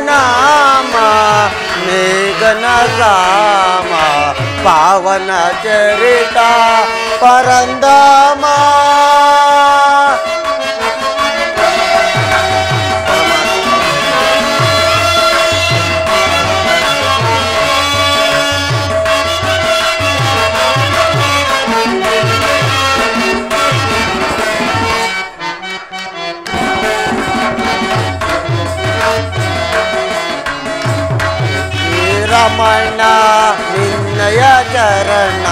नाम मेघन राम पावन चरिता परंदामा रमण निन्नय चरण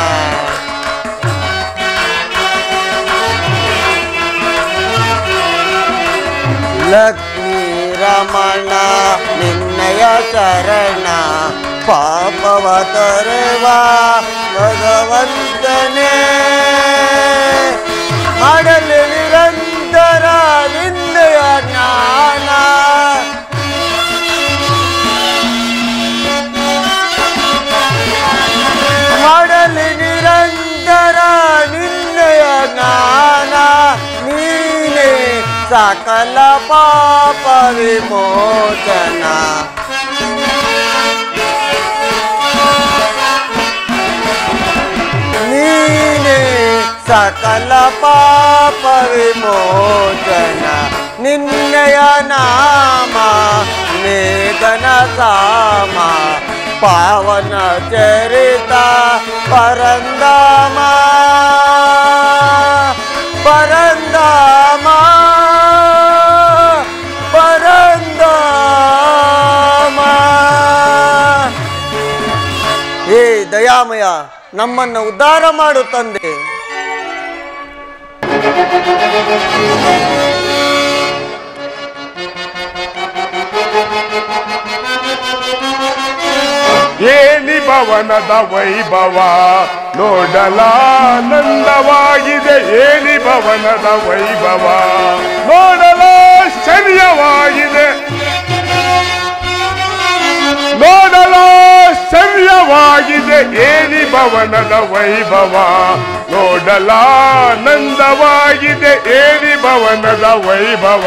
लक्ष्मी रमण निन्नय चरण पापव तोरवा भगवंतने ಮಾಡಲು ನಿರಂತರ ನಿನ್ನಯ ಜ್ಞಾನ ಮಾಡಲಿ ನಿರಂತರ ನಿನ್ನಯ ಜ್ಞಾನ ನೀನೇ ಸಕಲ ಪಾಪ ವಿಮೋಚನ ನೀನೇ ಸಕಲ ಪಾಪ ವಿಮೋಚನ ನಿನ್ನಯ ನಾಮ ಮೇಘನ ಸಾಮ पावन चरिता परंदामा परंदामा परंदामा हे दयामय ನಮ್ಮನ್ನು ಉದ್ಧಾರ ಮಾಡು ತಂದೆ ಏನಿ ಭವನದ ವೈಭವ ನೋಡಲಾನಂದವಾಗಿದೆ ಏನಿ ಭವನದ ವೈಭವ ನೋಡಲಾಶ್ಚರ್ಯವಾಗಿದೆ ನೋಡಲಾಶ್ಚರ್ಯವಾಗಿದೆ ಏನಿ ಭವನದ ವೈಭವ ನೋಡಲಾನಂದವಾಗಿದೆ ಏನಿ ಭವನದ ವೈಭವ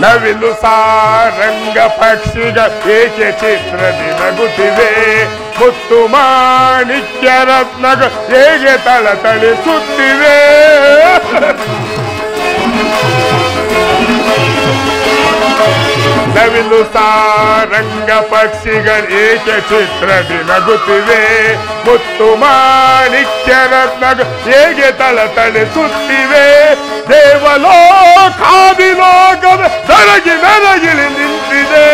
ನವಿಲು ಸಾರಂಗ ಪಕ್ಷಿಗ ಏಕೆ ಚಿತ್ರದಿ ನಗುತ್ತಿವೆ ಮುತ್ತು ಮಾಣಿಕ್ಯ ರತ್ನಗ ಹೇಗೆ ತಳತಳಿಸುತ್ತಿವೆ ನವಿಲು ಸಾರಂಗ ಪಕ್ಷಿಗಳು ಏಕೆ ಚಿತ್ರದಿ ನಗುತ್ತಿವೆ ಮುತ್ತು ಮಾಣಿಕ್ಯ ರತ್ನಗ ಹೇಗೆ ತಳತಳಿಸುತ್ತಿವೆ ದೇವಲೋಕಾದಿಲೋಕದ ನರಗಿ ನರಗಿಳಿ ನಿಂತಿದೆ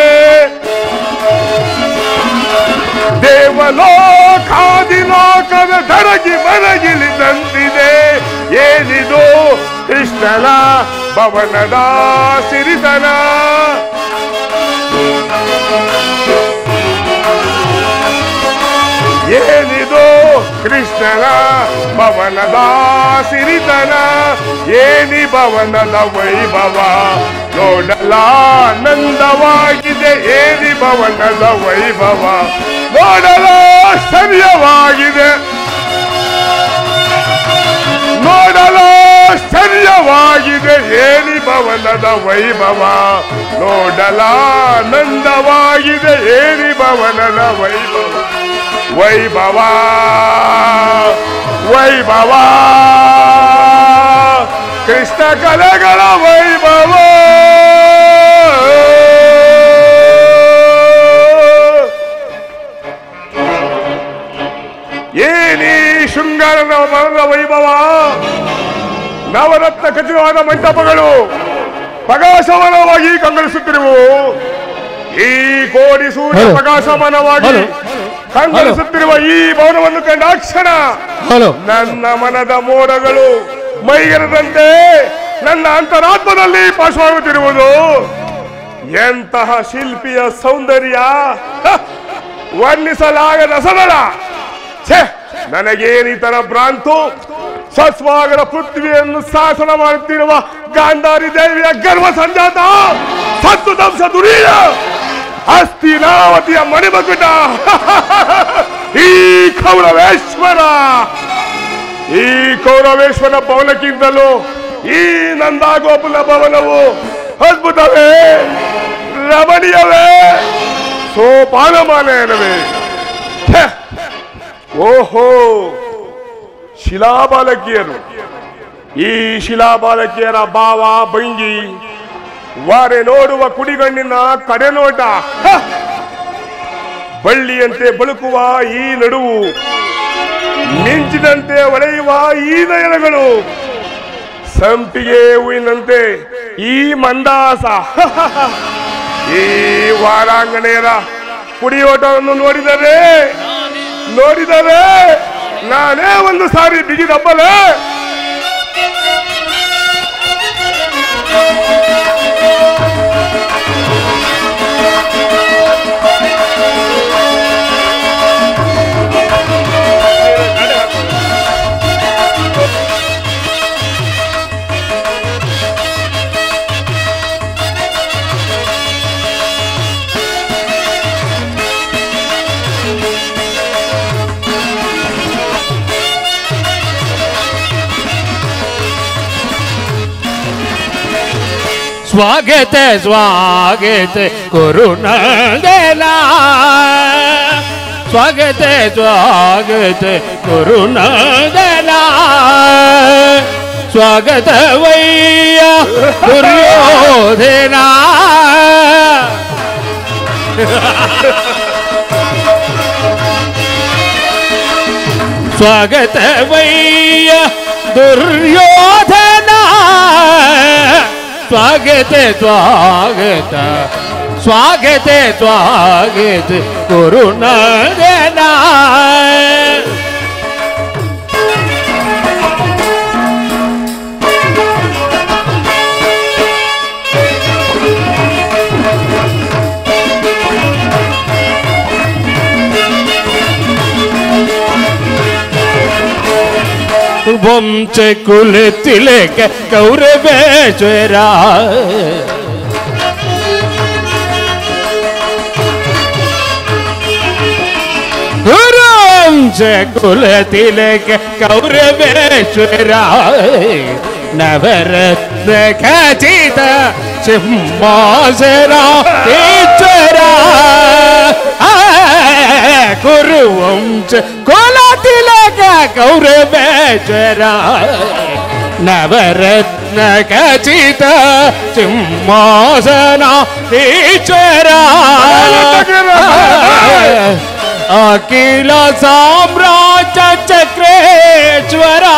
ದೇವಲೋಕಾದಿಲೋಕದ ನರಗಿ ಮರಗಿಳಿ ನಂತಿದೆ ಏನಿದು ಕೃಷ್ಣನ ಭವನದ ಸಿರಿತನ ಏನಿದು ಕೃಷ್ಣನ ಭವನದ ಸಿರಿತನ ಏನಿ ಭವನದ ವೈಭವ ನೋಡಲಾನಂದವಾಗಿದೆ ಏನಿ ಭವನದ ವೈಭವ ನೋಡಲಾಶ್ಚರ್ಯವಾಗಿದೆ ನೋಡಲಾಶ್ಚರ್ಯವಾಗಿದೆ ಏನಿ ಭವನದ ವೈಭವ ನೋಡಲಾನಂದವಾಗಿದೆ ಏನಿ ಭವನದ ವೈಭವ ವೈಭವ ವೈಭವ ಕೃಷ್ಣ ಕಲೆಗಳ ವೈಭವ ಏನಿ ಶೃಂಗಾರದ ಮರದ ವೈಭವ ನವರತ್ನ ಖಚಿತವಾದ ಮಂಟಪಗಳು ಪ್ರಕಾಶಮಾನವಾಗಿ ಕಂಗೊಳಿಸುತ್ತಿರುವು ಈ ಕೋಡಿ ಸೂರ್ಯ ಪ್ರಕಾಶಮಾನವಾಗಿ ಕಂಗೊಳಿಸುತ್ತಿರುವ ಈ ಭವನವನ್ನು ಕಂಡಾಕ್ಷಣ ನನ್ನ ಮನದ ಮೋಡಗಳು ಮೈಗೆರದಂತೆ ನನ್ನ ಅಂತರಾತ್ಮದಲ್ಲಿ ಪಾಶವಾಗುತ್ತಿರುವುದು ಎಂತಹ ಶಿಲ್ಪಿಯ ಸೌಂದರ್ಯ ವರ್ಣಿಸಲಾಗದ ಸದಳ ಛೇ ನನಗೇನಿತರ ಭ್ರಾಂತು ಸಸ್ವಾಗರ ಪೃಥ್ವಿಯನ್ನು ಶಾಸನ ಮಾಡುತ್ತಿರುವ ಗಾಂಧಾರಿ ದೇವಿಯ ಗರ್ವ ಸಂಜಾತ ಸತ್ತು ದಂಶ ದುರಿಯ ಹಸ್ತಿನಾವತಿಯ ಮಣಿಮಕುಟ ಈ ಕೌರವೇಶ್ವರ ಭವನಕ್ಕಿಂತಲೂ ಈ ನಂದಾಗೋಪುಲ ಭವನವು ಅದ್ಭುತವೇ, ರಮಣೀಯವೇ, ಸೋಪಾನಮಾನವೇ. ಓಹೋ, ಶಿಲಾಬಾಲಕಿಯರು. ಈ ಶಿಲಾಬಾಲಕಿಯರ ಭಾವ ಭಂಗಿ, ವಾರೆ ನೋಡುವ ಕುಡಿಗಣ್ಣಿನ ಕಡೆ ನೋಟ, ಬಳ್ಳಿಯಂತೆ ಬಳುಕುವ ಈ ನಡುವು, ಮಿಂಚಿನಂತೆ ಹೊಳೆಯುವ ಈ ನಯನಗಳು, ಸಂಪಿಗೆ ಹೂವಿನಂತೆ ಈ ಮಂದಾಸ, ಈ ವಾರಾಂಗಣೆಯರ ಕುಡಿಯೋಟವನ್ನು ನೋಡಿದರೆ ನಾನೇ ಒಂದು ಸಾರಿ ಬಿಗಿದಬ್ಬಲೆ. स्वागत स्वागत गुरुनंदना, स्वागत स्वागत गुरुनंदना, स्वागत वैया दुर्योधना. स्वागत वैया दुर्योधना, स्वागत स्वागत स्वागत स्वागत गुरुनंदना. वंश कुल तिलक कौरवेश्वरा, वंश कुल तिलक कौरवेश्वरा, नवरत्न खचित सिंहासना ईश्वरा. कुरुवंश कुल तिलक कौरवेश्वरा, नवरत्न खचित सिंहासना ईश्वरा. अखिल साम्राज्य चक्रेश्वरा,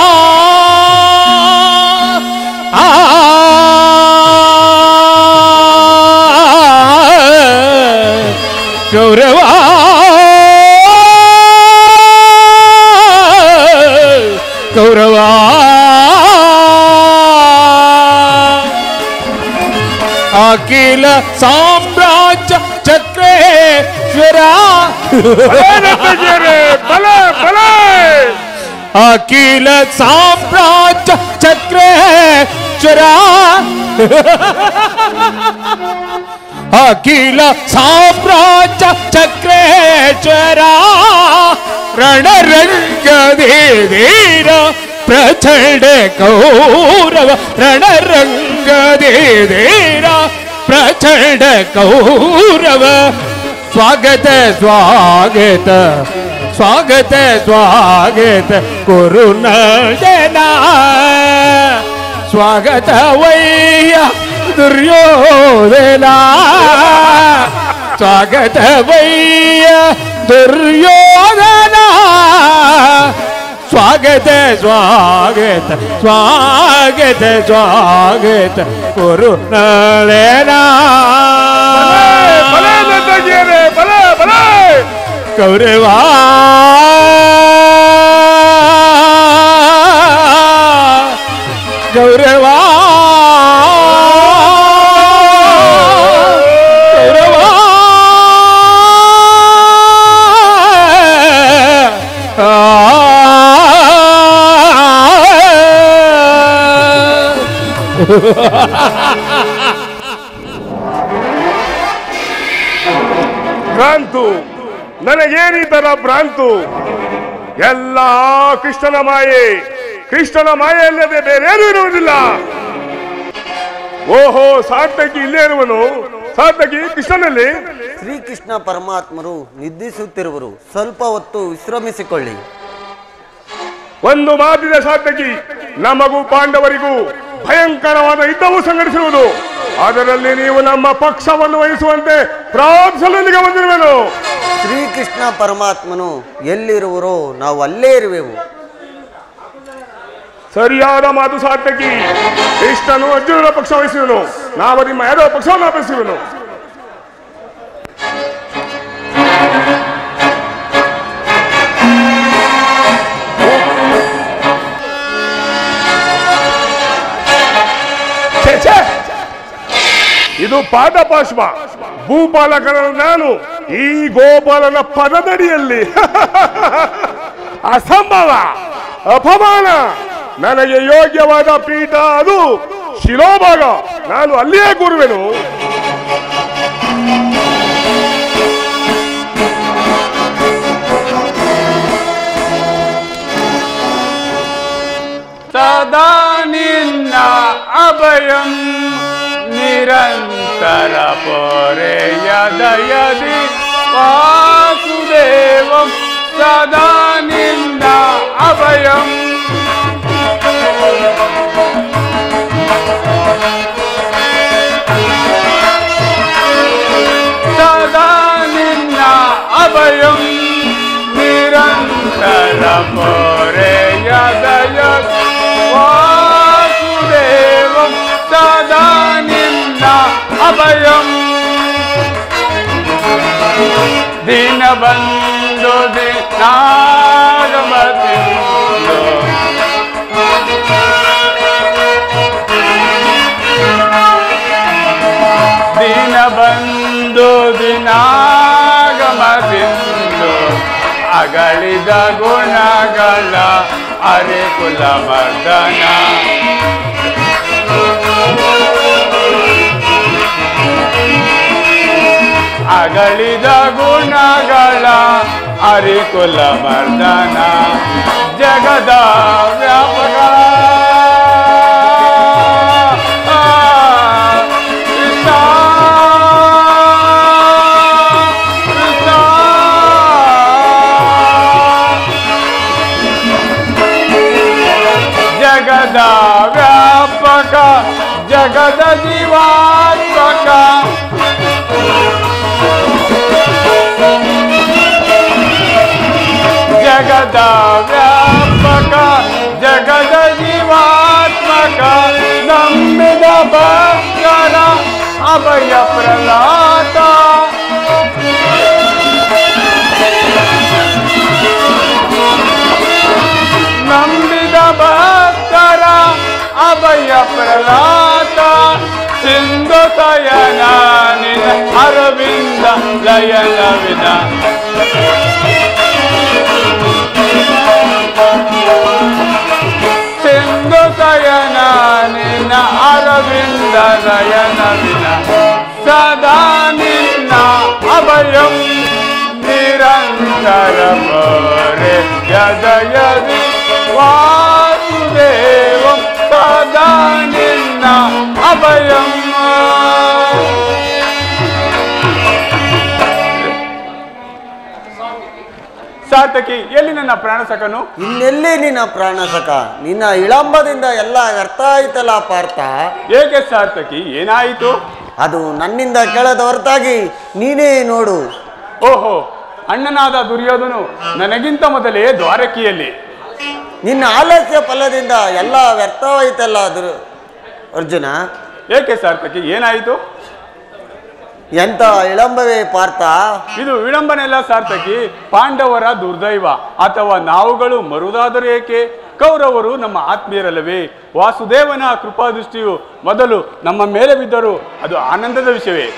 गौरवा गौरवा अखिल साम्राज्य चक्रेश्वरा, अखिल साम्राज्य चक्रेश्वरा, अखिल साम्राज्य चक्रेश्वरा. रणरंग धीर प्रचंड कौरव, रणरंग धीर प्रचंड कौरव. स्वागत स्वागत स्वागत स्वागत गुरुनंदना, स्वागत वैया दुर्योधना, स्वागत वैया दुर्योधना. स्वागत स्वागत स्वागत स्वागत गुरुनंदना. कौरवा गौरवा गौरवा ಭ್ರಾಂತು, ನನಗೇನೀ ತರ ಭ್ರಾಂತು? ಎಲ್ಲ ಕೃಷ್ಣನ ಮಾಯೆ, ಕೃಷ್ಣನ ಮಾಯೆಯಲ್ಲದೆ ಬೇರೇನೂ ಇರುವುದಿಲ್ಲ. ಓಹೋ, ಸಾರ್ಥಕಿ ಇಲ್ಲೇ ಇರುವನು. ಸಾರ್ಥಕಿ ಕೃಷ್ಣನಲ್ಲಿ. ಶ್ರೀಕೃಷ್ಣ ಪರಮಾತ್ಮರು ನಿದ್ರಿಸುತ್ತಿರುವರು, ಸ್ವಲ್ಪ ಹೊತ್ತು ವಿಶ್ರಮಿಸಿಕೊಳ್ಳಿ. ಒಂದು ಮಾತಿದೆ ಸಾರ್ಥಕಿ, ನಮಗೂ ಪಾಂಡವರಿಗೂ ಭಯಂಕರವಾದ ಯುದ್ಧವು ಸಂಘಟಿಸಿರುವುದು. ಅದರಲ್ಲಿ ನೀವು ನಮ್ಮ ಪಕ್ಷವನ್ನು ವಹಿಸುವಂತೆ ಪ್ರಾರ್ಥನೆಗೆ ಬಂದಿರುವೆನು. ಶ್ರೀಕೃಷ್ಣ ಪರಮಾತ್ಮನು ಎಲ್ಲಿರುವರೋ ನಾವು ಅಲ್ಲೇ ಇರುವೆವು. ಸರಿಯಾದ ಮಾತು ಸಾರ್ಥಕಿ. ಕೃಷ್ಣನು ಅರ್ಜುನನ ಪಕ್ಷ ವಹಿಸುವನು, ನಾವು ನಿಮ್ಮ ಯಾರೋ ಪಕ್ಷವನ್ನು ಅಭ್ಯಸಿಸುವನು. ಇದು ಪಾದಪಾಶ್ವ. ಭೂಪಾಲಕನ ನಾನು ಈ ಗೋಪಾಲನ ಪದದಡಿಯಲ್ಲಿ. ಅಸಂಭವ, ಅಪಮಾನ. ನನಗೆ ಯೋಗ್ಯವಾದ ಪೀಠ ಅದು ಶಿರೋಭಾಗ. ನಾನು ಅಲ್ಲಿಯೇ ಕೂರುವೆನು. ಸದಾ ನಿನ್ನ ಅಭಯಂ ನಿರಂತರ ಪೊರೆಯದಯದಿ ವಾಸುದೇವಂ ಸದಾ ನಿನ್ನ ಅಭಯಂ ಸದಾ ನಿನ್ನ ಅಭಯಂ ನಿರಂತರ ಪೊರೆಯದಯದಿ ವಾಸುದೇವಂ ಸದಾ ನಿನ್ನ ಅಭಯಂ ದಿನ ಬಂದು ದಿನಾಗಮತಿಂದು ದಿನ ಬಂದು ದಿನಾಗಮತಿಂದು ಅಗಳಿದ ಗುಣಗಳ ಅರೆ ಕುಲ ಮರ್ದನ ಅಗಳಿದ ಗುಣಗಳ ಅರಿಕುಲ ಮರ್ದನ ಜಗದ ವ್ಯಾಪಕ ಜಗದ ವ್ಯಾಪಕ ಜಗದ ಜೀವಾತ್ಮಕ ಜಗದ ವ್ಯಾಪಕ ಜಗದ ಜೀವಾತ್ಮಕ ನಂಬಿದ ಭಕ್ತರ ಅಭಯ ಪ್ರಲಾತ ನಂಬಿದ ಭಕ್ತರ ಅಭಯ ಪ್ರಲಾತ ಸಿಂಧು ತಯನ ನಿನ ಅರವಿಂದ ಲಯನ ವಿನ ಸಿಂಧು ತಯನ ನಿನ್ನ ಅರವಿಂದ ಲಯನ ವಿನ ಸದಾ ನಿನ್ನ ಅಭಯಂ ನಿರಂತರ ಪೊರೆ ಯದಯದಿ ವಾಸುದೇವಂ ಸದಾ ನಿನ್ನ ಅಭಯಂ ಸಾರ್ಥಕಿ ಎಲ್ಲಿ ನನ್ನ ಪ್ರಾಣಸಕನು? ಇನ್ನೆಲ್ಲಿ ನಿನ್ನ ಪ್ರಾಣಸಕ? ನಿನ್ನ ವಿಳಂಬದಿಂದ ಎಲ್ಲ ವ್ಯರ್ಥ ಆಯ್ತಲ್ಲ ಪಾರ್ಥ. ಏಕೆ ಸಾರ್ಥಕಿ, ಏನಾಯಿತು? ಅದು ನನ್ನಿಂದ ಕೇಳದ ಹೊರತಾಗಿ ನೀನೇ ನೋಡು. ಓಹೋ, ಅಣ್ಣನಾದ ದುರ್ಯೋಧನು ನನಗಿಂತ ಮೊದಲೇ ದ್ವಾರಕಿಯಲ್ಲಿ. ನಿನ್ನ ಆಲಸ್ಯ ಫಲದಿಂದ ಎಲ್ಲ ವ್ಯರ್ಥವಾಯ್ತಲ್ಲ ಅರ್ಜುನ. ಏಕೆ ಸಾರ್ಥಕಿ, ಏನಾಯಿತು? ಎಂತ ವಿಳಂಬವೇ ಪಾರ್ಥ? ಇದು ವಿಳಂಬನೆಲ್ಲ ಸಾರ್ಥಕಿ, ಪಾಂಡವರ ದುರ್ದೈವ ಅಥವಾ ನಾವುಗಳು ಮರುದಾದರೂ ಏಕೆ? ಕೌರವರು ನಮ್ಮ ಆತ್ಮೀಯರಲ್ಲವೇ? ವಾಸುದೇವನ ಕೃಪಾದೃಷ್ಟಿಯು ಮೊದಲು ನಮ್ಮ ಮೇಲೆ ಬಿದ್ದರೂ ಅದು ಆನಂದದ ವಿಷಯವೇ.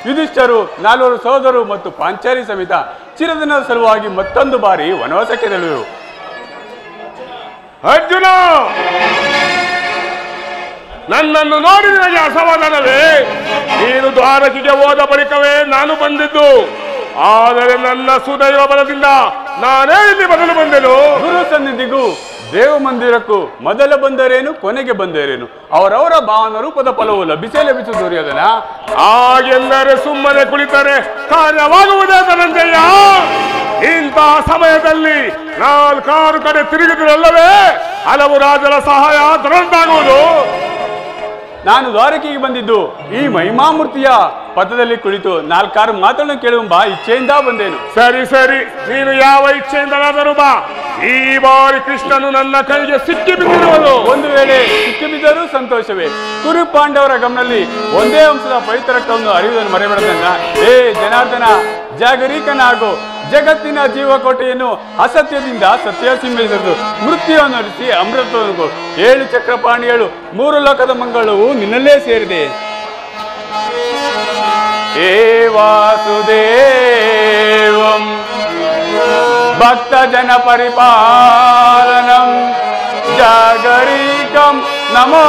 ಯುಧಿಷ್ಠರು 4 ಸಹೋದರರು ಮತ್ತು ಪಾಂಚಾಲಿ ಸಮೇತ ಚಿರದಿನದ ಸಲುವಾಗಿ ಮತ್ತೊಂದು ಬಾರಿ ವನವಾಸಕ್ಕೆ ತೆರಳುವರು. ಅರ್ಜುನ, ನನ್ನನ್ನು ನೋಡಿ ನನಗೆ ಅಸಮಾಧಾನವೇ? ನೀನು ದ್ವಾರಕಿಗೆ ಹೋದ ಬಳಿಕವೇ ನಾನು ಬಂದಿದ್ದು. ಆದರೆ ನನ್ನ ಸುದೈವ ಬಲದಿಂದ ನಾನೇ ಇಲ್ಲಿ ಮೊದಲು ಬಂದೆನು. ಗುರು ಸನ್ನಿಧಿಗೂ ದೇವ ಮಂದಿರಕ್ಕೂ ಮೊದಲ ಬಂದರೇನು ಕೊನೆಗೆ ಬಂದರೇನು, ಅವರವರ ಭಾವನ ರೂಪದ ಫಲವು ಲಭಿಸು ದುರ್ಯೋಧನ. ಹಾಗೆಂದರೆ ಸುಮ್ಮನೆ ಕುಳಿತರೆ ಕಾರ್ಯವಾಗುವುದೇ ಧನಂಜಯ. ಇಂಥ ಸಮಯದಲ್ಲಿ 4 ಕಡೆ ತಿರುಗಿದ್ರಲ್ಲವೇ ಹಲವು ರಾಜರ ಸಹಾಯ ದುರಂತಾಗುವುದು. ನಾನು ದ್ವಾರಕೆಗೆ ಬಂದಿದ್ದು ಈ ಮಹಿಮಾಮೂರ್ತಿಯ ಪಥದಲ್ಲಿ ಕುಳಿತು 4 ಮಾತನ್ನು ಕೇಳುವ ಇಚ್ಛೆಯಿಂದ ಬಂದೇನು. ಸರಿ, ನೀನು ಯಾವ ಇಚ್ಛೆಯಿಂದಲಾದರೂ ಬಾ. ಈ ಬಾರಿ ಕೃಷ್ಣನು ನನ್ನ ಕೈಗೆ ಸಿಕ್ಕಿ ಬಿದ್ದಿರುವುದು. ಒಂದು ವೇಳೆ ಸಿಕ್ಕಿ ಬಿದ್ದರೂ ಸಂತೋಷವೇ. ಕುರು ಪಾಂಡವರ ಗಮನಲ್ಲಿ ಒಂದೇ ಅಂಶದ ಪವಿತ್ರ ರಕ್ತವನ್ನು ಹರಿಯುವುದನ್ನು ಮರೆಯಬಾರದನ್ನ. ಜನಾರ್ದನ, ಜಾಗರೀಕನಾಗು. ಜಗತ್ತಿನ ಜೀವಕೋಟೆಯನ್ನು ಅಸತ್ಯದಿಂದ ಸತ್ಯ ಸಿಂಹಿಸಿದ್ದು, ಮೃತ್ಯುವನ್ನು ಹರಿಸಿ ಅಮೃತವನ್ನು 7 ಚಕ್ರಪಾಣಿಗಳು 3 ಲೋಕದ ಮಂಗಳವು ನಿನ್ನಲ್ಲೇ ಸೇರಿದೆ. ಹೇ ವಾಸುದೇವಂ ಭಕ್ತ ಜನ ಪರಿಪಾಲನಂ ಜಾಗರೀಕಂ ನಮೋ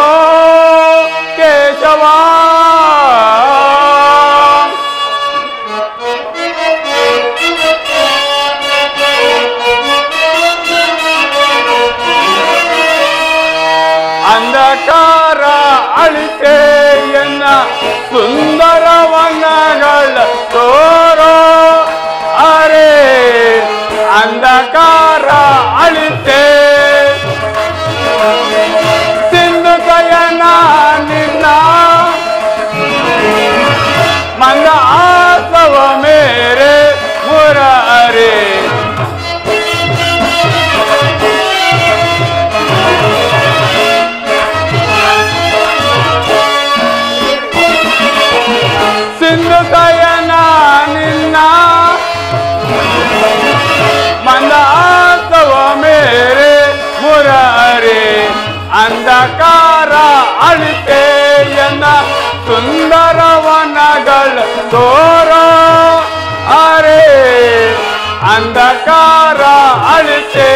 ಕೇಶವ. ಅಂಧಕಾರ ಅಳಿತೆ ಎನ್ನ ಸುಂದರವನಗಳ ತೋರೋ. ಅರೆ ಅಂಧಕಾರ ಅಳಿತೆ ಸಿಂಧು ಕಯನ ನಿನ್ನ ಮಂದ ಆಸವ ಮೇರೆ ಮುರಾರೆ. ಸಿಂಧು ಕಯನ ನಿನ್ನ ಮಂದಾಸವ ಮೇರೆ ಮುರಾರೆ. ಅಂಧಕಾರ ಅಳಿತೆ ಎನ್ನ ಸುಂದರವನಗಳ ತೋರೋ. ಅರೆ ಅಂಧಕಾರ ಅಳಿತೆ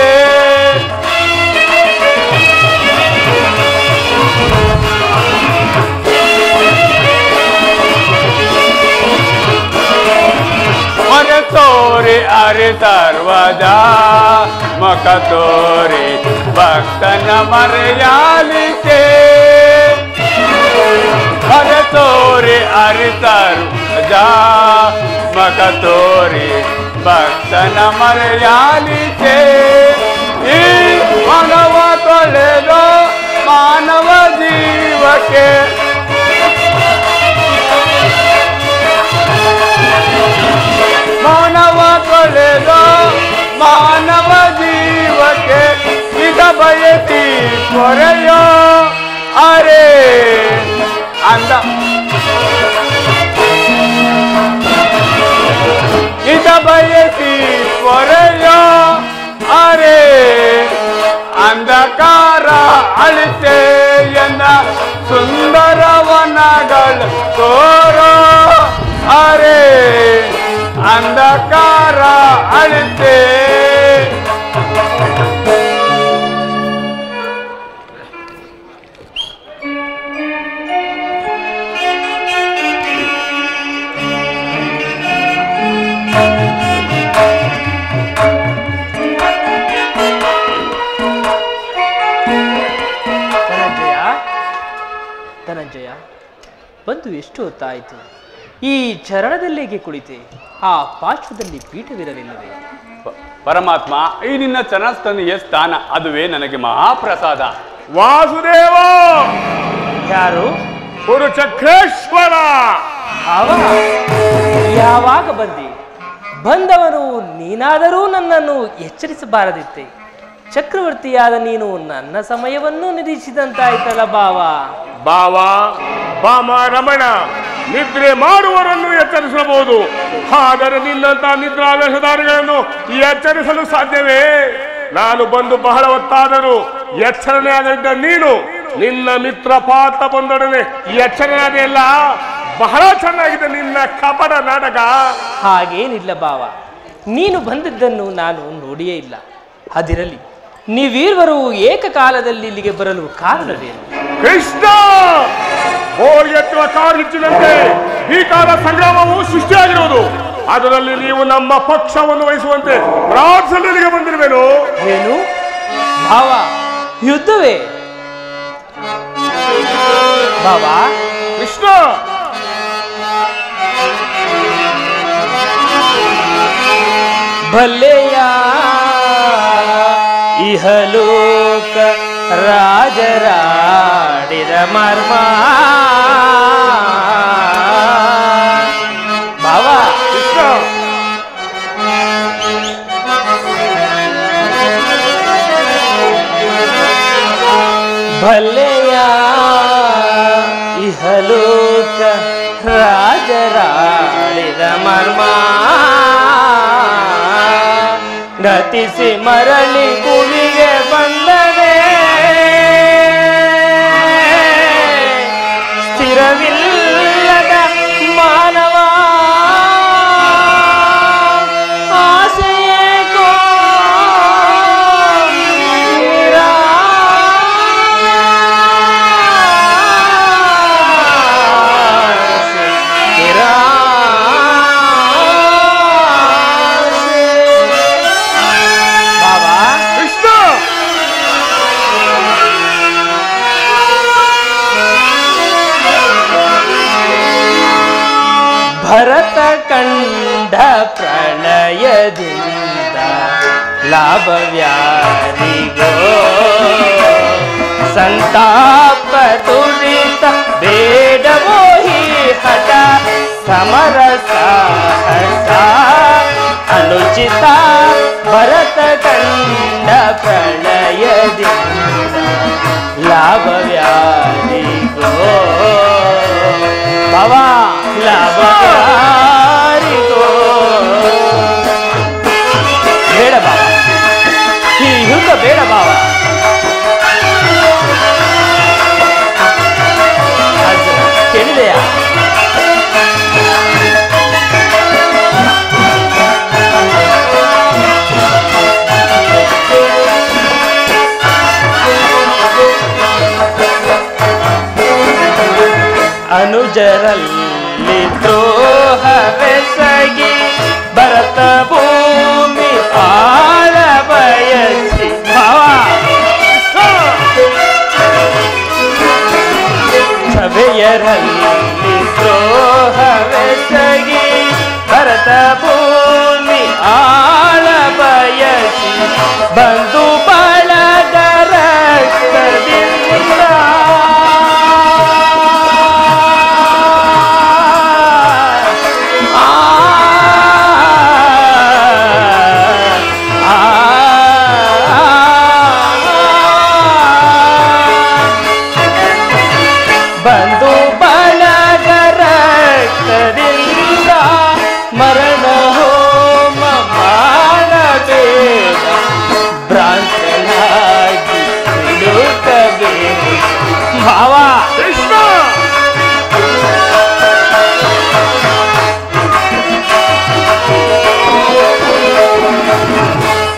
ತೋರಿ ಅರೆ ಸರ್ವದಾ ಮಕ ತೋರಿ ಭಕ್ತನ ಮರೆಯಾಲಿಕೆ. ಅರೆ ತೋರಿ ಅರೆ ಸರ್ವದಾ ಮಕ ತೋರಿ ಭಕ್ತನ ಮರೆಯಾಲಿಕೆ. ಈ ಮಾನವ ತೊಳೆದೋ ಮಾನವ ಜೀವಕ್ಕೆ ಮಾನವ ತೊಳೆದ ಮಾನವ ಜೀವಕ್ಕೆ ಇದ ಬಯಸಿ ಕೊರೆಯೋ. ಅರೆ ಅಂದ ಇದ ಬಯಸಿ ಕೊರೆಯೋ. ಅರೆ ಅಂಧಕಾರ ಅಳಿತೆ ಎನ್ನ ಸುಂದರವನಗಳ ತೋರೋ. ಅರೆ ಅಂಧಕಾರ ಅಳಿತೆ. ಧನಂಜಯ, ಬಂದು ಎಷ್ಟು ಹೊತ್ತಾಯಿತು? ಈ ಚರಣದಲ್ಲೇಗೆ ಕುಳಿತೆ? ಆ ಪಾರ್ಶ್ವದಲ್ಲಿ ಪೀಠವಿರಲಿಲ್ಲವೇ? ಪರಮಾತ್ಮ, ಈ ನಿನ್ನ ಚರಣಸ್ತನಿಯ ಸ್ಥಾನ ಅದುವೇ ನನಗೆ ಮಹಾಪ್ರಸಾದ. ವಾಸುದೇವ ಯಾರು? ಕುರುಚಕ್ರೇಶ್ವರ. ಯಾವಾಗ ಬಂದಿ? ಬಂದವನು ನೀನಾದರೂ ನನ್ನನ್ನು ಎಚ್ಚರಿಸಬಾರದಿತ್ತೆ. ಚಕ್ರವರ್ತಿಯಾದ ನೀನು ನನ್ನ ಸಮಯವನ್ನು ನಿರೀಕ್ಷಿಸಿದಂತಾಯ್ತಲ್ಲ ಬಾವ. ಬಾಮ ರಮಣ, ನಿದ್ರೆ ಮಾಡುವವರನ್ನು ಎಚ್ಚರಿಸಬಹುದು, ಆದರೆ ನಿನ್ನಂತ ನಿದ್ರಾವೇಶಧಾರಿಗಳನ್ನು ಎಚ್ಚರಿಸಲು ಸಾಧ್ಯವೇ? ನಾನು ಬಂದು ಬಹಳ ಹೊತ್ತಾದರೂ ಎಚ್ಚರಣೆಯಾಗಿದ್ದ ನೀನು ನಿನ್ನ ಮಿತ್ರ ಪಾತ್ರ ಬಂದೊಡನೆ ಎಚ್ಚರಣೆಯಾದೆಯಲ್ಲ, ಬಹಳ ಚೆನ್ನಾಗಿದೆ ನಿನ್ನ ಕಪಟ ನಾಟಕ. ಹಾಗೇನಿಲ್ಲ ಬಾವ, ನೀನು ಬಂದಿದ್ದನ್ನು ನಾನು ನೋಡಿಯೇ ಇಲ್ಲ. ಅದಿರಲಿ, ನೀವೀರ್ವರು ಏಕಕಾಲದಲ್ಲಿ ಇಲ್ಲಿಗೆ ಬರಲು ಕಾರಣವೇನು? ಕೃಷ್ಣ, ಹೋಳಿ ಎತ್ತುವ ಕಾರು ಹೆಚ್ಚಿನಂತೆ ಈ ಕಾಲ ಸಂಗ್ರಾಮವು ಸೃಷ್ಟಿಯಾಗಿರುವುದು. ಅದರಲ್ಲಿ ನೀವು ನಮ್ಮ ಪಕ್ಷವನ್ನು ವಹಿಸುವಂತೆ ಪ್ರಾರ್ಥನೆಗೆ ಬಂದಿರುವೆನು. ಏನು ಭಾವ, ಯುದ್ಧವೇ? ಭಾವ ಕೃಷ್ಣ, ಭಲ್ಲೆಯ ಇಹಲೋಕ ರಾಜರಾಡಿದ ಮರ್ಮ. ಭಾವ ಕೃಷ್ಣ, ಭಲ್ಲೆಯ ಇಹಲೋಕ ರಾಜರಾಡಿದ ಮರ್ಮ. ಗತಿಸಿ ಮರಳಿ ಭೂಮಿಗೆ ಬಂದನೆ, ಸ್ಥಿರವಿಲ್ಲದ ಮಾನವ ಆಸೆಯೇ ಭರತ ಕಂಡ ಪ್ರಳಯದಿಂದ ಲಾಭವ್ಯಾರಿಗೋ, ಸಂತಾಪ ತುರಿತ ಬೇಡವೋ ಹಿ ಹಠ, ಸಮರ ಸಾಹಸ ಅನುಚಿತ. ಭರತ ಕಂಡ ಪ್ರಳಯದಿಂದ ಲಾಭವ್ಯಾರಿಗೋ, ಭವ ಲಾಭವ್ಯಾರಿಗೋ. ಬೇಡ ಬಾವ, ಈ ಯುದ್ಧ ಬೇಡ ಬಾವ. ಕೇಳಿದೆಯಾ? ಅನುಜರಲ್ಲಿ ದ್ರೋಹವೆಸಗಿ ಭರತ ಭೂಮಿ ಆಳ ಬಯಸಿ. ಭಾವ ಸಭೆಯರಲ್ಲಿ ದ್ರೋಹವೆಸಗಿ ಭರತ ಭೂಮಿ ಆಳ ಬಯಸಿ, ಬಂಧು ಬಳಗರ ರಕ್ತದಿಂದ ಬಂಧು ಬಳಗರ ರಕ್ತದಿಂದ ಮರಣ ಹೋಮ ಮಾಡಬೇಡ, ಭ್ರಾಂತನಾಗಿ ಬಿಡುತ್ತಬೇಡ. ಭಾವ ಕೃಷ್ಣ,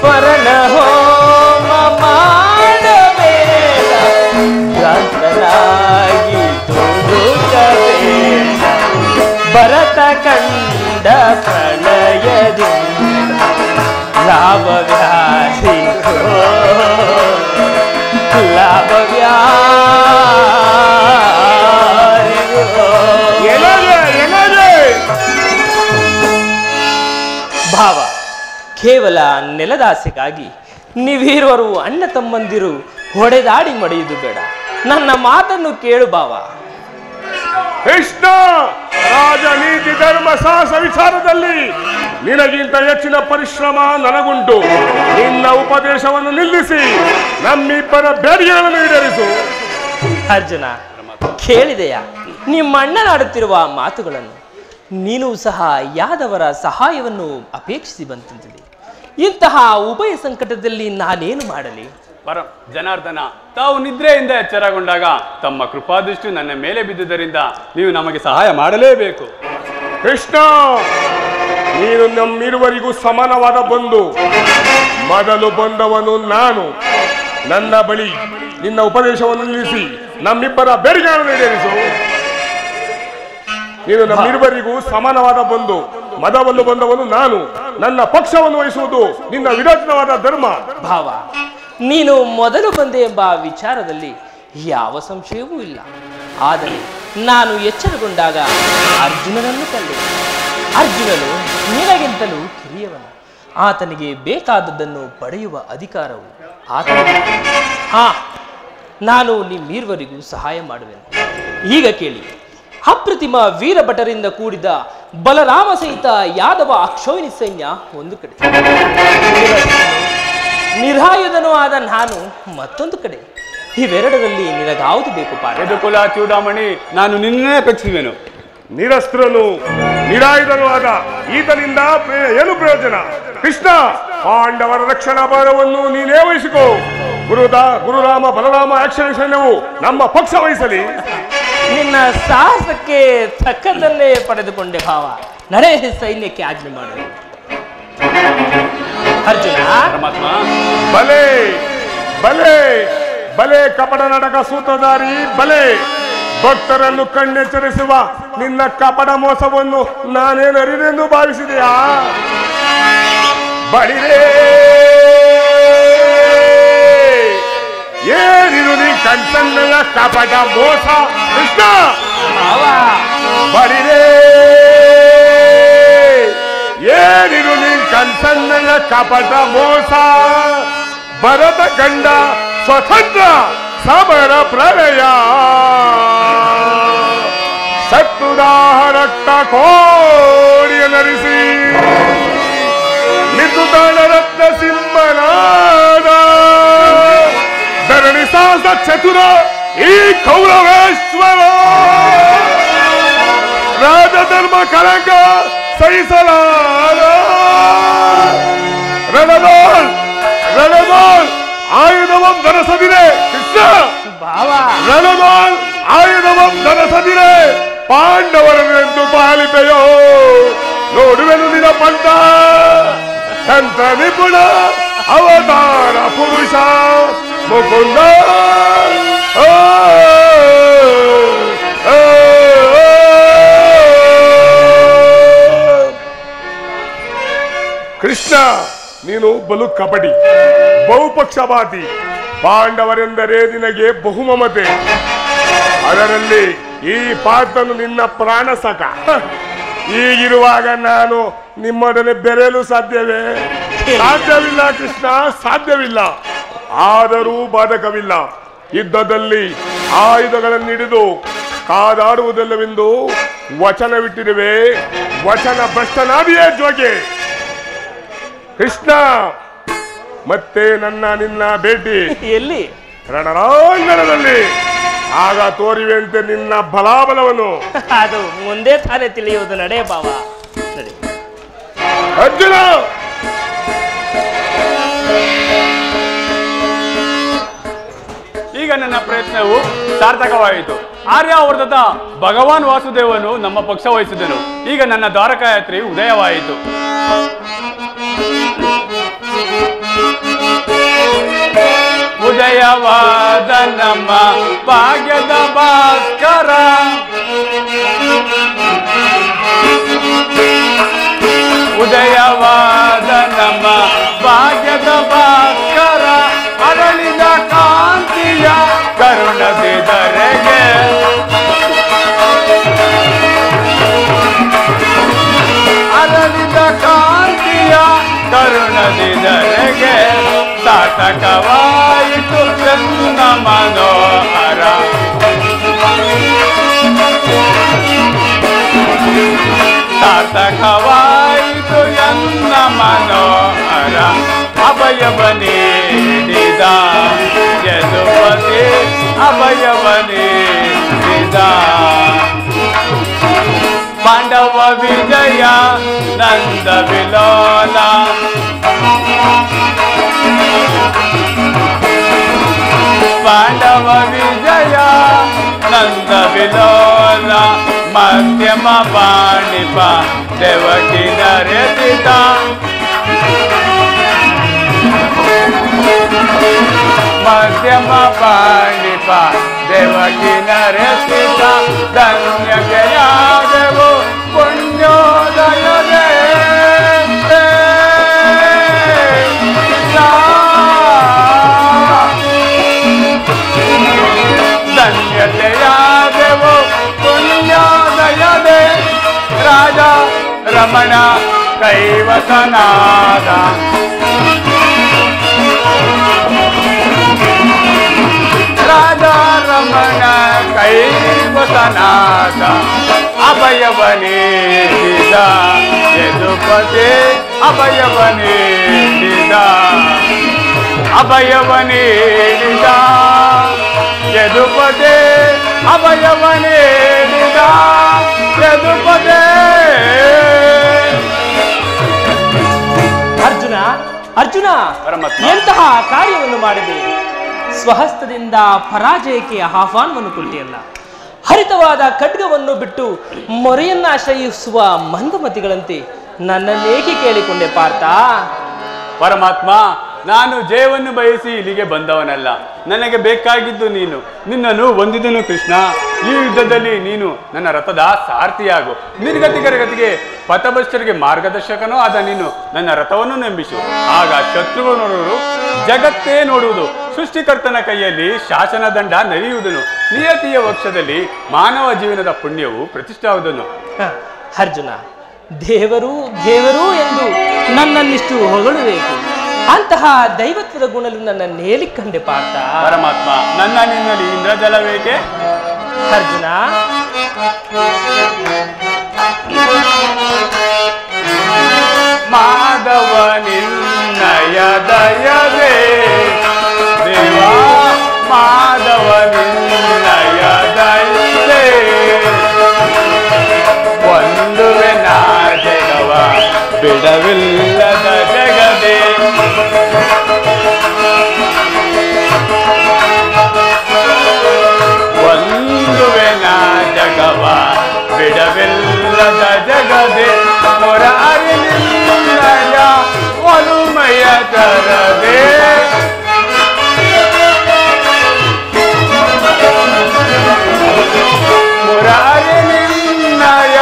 ಮರಣ ಹೋಮ ಮಾಡಬೇಡ, ಭ್ರಾಂತನಾಗಿ ತುಡುಕಬೇಡ. ಭರತ ಕಂಡ ಪ್ರಳಯದಿಂದ ಲಾಭವ್ಯಾರಿಗೋ, ಲಾಭವ್ಯಾರಿಗೋ. ಭಾವ, ಕೇವಲ ನೆಲದಾಸೆಗಾಗಿ ನೀವಿರುವರು ಅಣ್ಣ ತಮ್ಮಂದಿರು ಹೊಡೆದಾಡಿ ಮಡಿಯುವುದು ಬೇಡ. ನನ್ನ ಮಾತನ್ನು ಕೇಳು ಭಾವ. ಕೃಷ್ಣ, ರಾಜನೀತಿ ಧರ್ಮ ಸಾಹಸ ವಿಚಾರದಲ್ಲಿ ನಿನಗಿಂತ ಹೆಚ್ಚಿನ ಪರಿಶ್ರಮ ನನಗುಂಟು. ನಿನ್ನ ಉಪದೇಶವನ್ನು ನಿಲ್ಲಿಸಿ ನಮ್ಮಿಬ್ಬರ ಬೇಡಿಕೆಗಳನ್ನು ಈಡೇರಿಸು. ಅರ್ಜುನ, ಕೇಳಿದೆಯಾ ನಿಮ್ಮ ಅಣ್ಣನಾಡುತ್ತಿರುವ ಮಾತುಗಳನ್ನು? ನೀನು ಸಹ ಯಾದವರ ಸಹಾಯವನ್ನು ಅಪೇಕ್ಷಿಸಿ ಬಂತಿದ್ದಿ. ಇಂತಹ ಉಭಯ ಸಂಕಟದಲ್ಲಿ ನಾನೇನು ಮಾಡಲಿ? ಪರಂ ಜನಾರ್ದನ, ತಾವು ನಿದ್ರೆಯಿಂದ ಎಚ್ಚರಗೊಂಡಾಗ ತಮ್ಮ ಕೃಪಾದೃಷ್ಟಿ ನನ್ನ ಮೇಲೆ ಬಿದ್ದುದರಿಂದ ನೀವು ನಮಗೆ ಸಹಾಯ ಮಾಡಲೇಬೇಕು. ಕೃಷ್ಣ, ನೀನು ನಮ್ಮಿರುವರಿಗೂ ಸಮಾನವಾದ ಬಂಧು. ಮೊದಲು ಬಂದವನು ನಾನು. ನನ್ನ ಬಳಿ ನಿನ್ನ ಉಪದೇಶವನ್ನು ನಿಲ್ಲಿಸಿ ನಮ್ಮಿಬ್ಬರ ಬೇಡಿಕೆಗಳನ್ನು ಈಡೇರಿಸು. ನೀನು ನಮ್ಮಿರುವರಿಗೂ ಸಮಾನವಾದ ಬಂಧು. ಮದವನ್ನು ಬಂದವನು ನಾನು. ನನ್ನ ಪಕ್ಷವನ್ನು ವಹಿಸುವುದು ನಿನ್ನ ವಿರೋಚಿತವಾದ ಧರ್ಮ. ಭಾವ, ನೀನು ಮೊದಲು ಬಂದೆ ಎಂಬ ವಿಚಾರದಲ್ಲಿ ಯಾವ ಸಂಶಯವೂ ಇಲ್ಲ. ಆದರೆ ನಾನು ಎಚ್ಚರಗೊಂಡಾಗ ಅರ್ಜುನನನ್ನು ಕಂಡೆ. ಅರ್ಜುನನು ನಿನಗಿಂತಲೂ ಕಿರಿಯವನು. ಆತನಿಗೆ ಬೇಕಾದದ್ದನ್ನು ಪಡೆಯುವ ಅಧಿಕಾರವು ಆತನಿಗೆ. ನಾನು ನಿಮ್ಮಿರುವರಿಗೂ ಸಹಾಯ ಮಾಡುವೆನು. ಈಗ ಕೇಳಿ, ಅಪ್ರತಿಮ ವೀರಭಟರಿಂದ ಕೂಡಿದ ಬಲರಾಮ ಸಹಿತ ಯಾದವ ಅಕ್ಷೋಹಿಣಿ ಸೈನ್ಯ ಒಂದು ಕಡೆ, ನಿರಾಯುಧನೂ ಆದ ನಾನು ಮತ್ತೊಂದು ಕಡೆ. ಇವೆರಡರಲ್ಲಿ ನಿನಗಾವುದು ಬೇಕು ಪಾರ? ಯದುಕುಲ ಚೂಡಾಮಣಿ, ನಾನು ನಿನ್ನೇ ಅಪೇಕ್ಷಿಸುವೆನು. ನಿರಸ್ತ್ರನು ನಿರಾಯುಧನೂ ಆದ ಈತನಿಂದ ಏನು ಪ್ರಯೋಜನ? ಕೃಷ್ಣ, ಪಾಂಡವರ ರಕ್ಷಣಾ ಭಾರವನ್ನು ನೀನೇ ವಹಿಸಿಕೋ. ಗುರುರಾಮ ಬಲರಾಮ ಅಕ್ಷೋಹಿಣಿ ಸೈನ್ಯವು ನಮ್ಮ ಪಕ್ಷ ವಹಿಸಲಿ. ನಿನ್ನ ಸಾಹಸಕ್ಕೆ ತಕ್ಕದನ್ನೇ ಪಡೆದುಕೊಂಡೆ ಭಾವ. ನಡೆ, ಸೈನ್ಯಕ್ಕೆ ಆಜ್ಞೆ ಮಾಡುವೆ. ಅರ್ಜುನ, ಪರಮಾತ್ಮ. ಬಲೆ ಬಲೆ ಬಲೆ ಕಪಟ ನಾಟಕ ಸೂತ್ರಧಾರಿ ಬಲೆ. ಭಕ್ತರನ್ನು ಕಣ್ಣೆಚ್ಚರಿಸುವ ನಿನ್ನ ಕಪಟ ಮೋಸವನ್ನು ನಾನೇನು ಅರಿವೆಂದು ಭಾವಿಸಿದೆಯಾ? ಬಳಿರೇ ಏನಿದು ನೀ ಕಣ್ಸನ್ನೆಲ್ಲ ಕಪಟ ಮೋಸ ಕೃಷ್ಣ. ಬಳಿರೇ ಏನಿದು ನೀ ಕಣ್ಸನ್ನೆಲ್ಲ ಕಪಟ ಮೋಸ. ಭರತ ಗಂಡ ಸ್ವತಂತ್ರ ಸಮರ ಪ್ರಳಯ. ಸತ್ತುದಾಹ ರಕ್ತ ಕೋಡಿಯ ನರಿಸಿ ನಿತುತಾಣ ರತ್ನ ಸಿಂಹನಾದ. ಧರಣಿ ಸಾಹಸ ಚತುರ ಈ ಕೌರವೇಶ್ವರ. ರಾಜಧರ್ಮ ಕಳಂಕ ಸಹಿಸಲಾರ. ರಣದೋಳ್ ರಣದೋಳ್ ಆಯುಧವಂ ಧರಿಸದಿರೆ ಕೃಷ್ಣ. ರಣದೋಳ್ ಆಯುಧವಂ ಧರಿಸದಿರೆ ಪಾಂಡವರನ್ನೆಂದು ಪಾಲಿಪೆಯೋ. ನೋಡುವೆನು ನಿನ ಪಂಥ ತಂತ್ರ ನಿಪುಣ ಅವತಾರ ಪುರುಷ ಮುಕುಂದ. ಕೃಷ್ಣ, ನೀನು ಬಲು ಕಪಟಿ, ಬಹುಪಕ್ಷಪಾತಿ. ಪಾಂಡವರೆಂದರೆ ನಿನಗೆ ಬಹುಮಮತೆ. ಅದರಲ್ಲಿ ಈ ಪಾತ್ರನು ನಿನ್ನ ಪ್ರಾಣ ಸಖ. ಈಗಿರುವಾಗ ನಾನು ನಿಮ್ಮೊಡನೆ ಬೆರೆಯಲು ಸಾಧ್ಯವೇ? ಸಾಧ್ಯವಿಲ್ಲ ಕೃಷ್ಣ, ಸಾಧ್ಯವಿಲ್ಲ. ಆದರೂ ಬಾಧಕವಿಲ್ಲ. ಯುದ್ಧದಲ್ಲಿ ಆಯುಧಗಳನ್ನು ಹಿಡಿದು ಕಾದಾಡುವುದಿಲ್ಲವೆಂದು ವಚನವಿಟ್ಟಿರುವೆ. ವಚನ ಭ್ರಷ್ಟನಾದಿಯೇ ಜೋಗೆ. ಕೃಷ್ಣ, ಮತ್ತೆ ನಿನ್ನ ಭೇಟಿ ಎಲ್ಲಿ? ರಣರಾಂಗಣದಲ್ಲಿ. ಆಗ ತೋರಿವೆಂತೆ ನಿನ್ನ ಬಲಾಬಲವನ್ನು. ಅದು ಮುಂದೆ ತಾನೇ ತಿಳಿಯುವುದು. ನಡೆ ಭಾವ, ನಡೆ. ಅರ್ಜುನ, ಈಗ ನನ್ನ ಪ್ರಯತ್ನವು ಸಾರ್ಥಕವಾಯಿತು. ಆರ್ಯಾವರ್ಧದ ಭಗವಾನ್ ವಾಸುದೇವನು ನಮ್ಮ ಪಕ್ಷ ವಹಿಸಿದನು. ಈಗ ನನ್ನ ದ್ವಾರಕಾ ಯಾತ್ರೆಯು ಉದಯವಾಯಿತು. ಉದಯವಾದ ನಮ್ಮ ಭಾಗ್ಯದ ಭಾಸ್ಕರ. ಉದಯವಾದ ನಮ್ಮ ಭಾಗ್ಯದ ಭಾಸ್ಕರ. ಅರಳಿದ ಕಾಂತಿಯ ಕರುಣದಿದರೆಗೆ. ಅರಳಿದ ಕಾಂತಿಯ ಕರುಣದಿದರೆಗೆ. ಸಾರ್ಥಕವಾಯಿತು ನನ್ನ ಮನೋಹರ. ಸಾರ್ಥಕವಾಯಿತು ಎನ್ನ ಮನೋಹರ. ಅಭಯವ ನೀಡಿದ ಯದುಪತಿ, ಅಭಯವ ನೀಡಿದ ಪಾಂಡವ ವಿಜಯ ನಂದ ವಿಲೋಲ. ಪಾಂಡವ ವಿಜಯ ನಂದ ವಿಲೋಲ. ಮಧ್ಯಮ ಪಾಣಿಪ ದೇವಕಿ ನರೆದಿತ. ಮಧ್ಯಮ ಪಾಣಿಪ ದೇವಕಿ ನರೆಸಿತ. ಧನ್ಯ ಜಯಾದೆವು ಪುಣ್ಯೋದಯ ರಮಣ ಕೈವಸನಾದ ರಾಧಾ ರಮಣ ಕೈವಸನಾದ ಅಭಯವನೇಡಿದ ಯದುಪತಿ ಅಭಯವನೇಡಿದ ಅಭಯವನೇಡಿದ ಯದುಪತಿ ಅಭಯವನೇಡಿದ ಯದುಪತಿ. ಅರ್ಜುನ ಅರ್ಜುನ ಪರಮಾತ್ಮ. ಎಂತಹ ಕಾರ್ಯವನ್ನು ಮಾಡಿದೆ. ಸ್ವಹಸ್ತದಿಂದ ಪರಾಜಯಕ್ಕೆ ಆಹ್ವಾನವನ್ನು ಕೊಟ್ಟಿಯಲ್ಲ. ಹರಿತವಾದ ಖಡ್ಗವನ್ನು ಬಿಟ್ಟು ಮೊರೆಯನ್ನ ಆಶ್ರಯಿಸುವ ಮಂದಮತಿಗಳಂತೆ ನನ್ನನ್ನೇಕೆ ಕೇಳಿಕೊಂಡೆ ಪಾರ್ಥ? ಪರಮಾತ್ಮ, ನಾನು ಜಯವನ್ನು ಬಯಸಿ ಇಲ್ಲಿಗೆ ಬಂದವನಲ್ಲ. ನನಗೆ ಬೇಕಾಗಿದ್ದು ನೀನು. ನಿನ್ನನ್ನು ಹೊಂದಿದನು ಕೃಷ್ಣ. ಈ ಯುದ್ಧದಲ್ಲಿ ನೀನು ನನ್ನ ರಥದ ಸಾರಥಿಯಾಗು. ನಿರ್ಗತಿಕರ ಗತಿಗೆ ಪಥಭ್ರಷ್ಟರಿಗೆ ಮಾರ್ಗದರ್ಶಕನೂ ಆದ ನೀನು ನನ್ನ ರಥವನ್ನು ನಂಬಿಸು. ಆಗ ಶತ್ರುಗಳು ನೋಡುವರು, ಜಗತ್ತೇ ನೋಡುವುದು. ಸೃಷ್ಟಿಕರ್ತನ ಕೈಯಲ್ಲಿ ಶಾಸನ ದಂಡ ನರಿಯುವುದನ್ನು. ನಿಯತಿಯ ವಕ್ಷದಲ್ಲಿ ಮಾನವ ಜೀವನದ ಪುಣ್ಯವು ಪ್ರತಿಷ್ಠಾವುದನ್ನು. ಅರ್ಜುನ, ದೇವರು ದೇವರು ಎಂದು ನನ್ನನ್ನಿಷ್ಟು ಹೊಗಳುಬೇಕು. ಅಂತಹ ದೈವತ್ವದ ಗುಣಲು ನನ್ನ ನೇಲಿ ಕಂಡೆ ಪಾರ್ಥ. ಪರಮಾತ್ಮ, ನನ್ನ ನಿನ್ನಲ್ಲಿ ಇಂದ್ರಜಲವೇಕೆ? ಅರ್ಜುನ, ಮಾಧವ ನಿನ್ನಯ ದಯವೇ ದೇವಾ, ಮಾಧವ ನಿನ್ನಯ ದಯವೇ ಒಂದುವೆ ನಾ ಜಗವ ಬಿಡವಿಲ್ಲದ ಜಗದೇ. ಒಂದುವೆ ನಾ ಜಗವ ಬಿಡವಿಲ್ಲದ ಜಗದೇ. ಮೊರಾರಿ ನಿನ್ನಯ ಒಲುಮೆಯ ತರದೆ. ಮೊರಾರಿ ನಿನ್ನಯ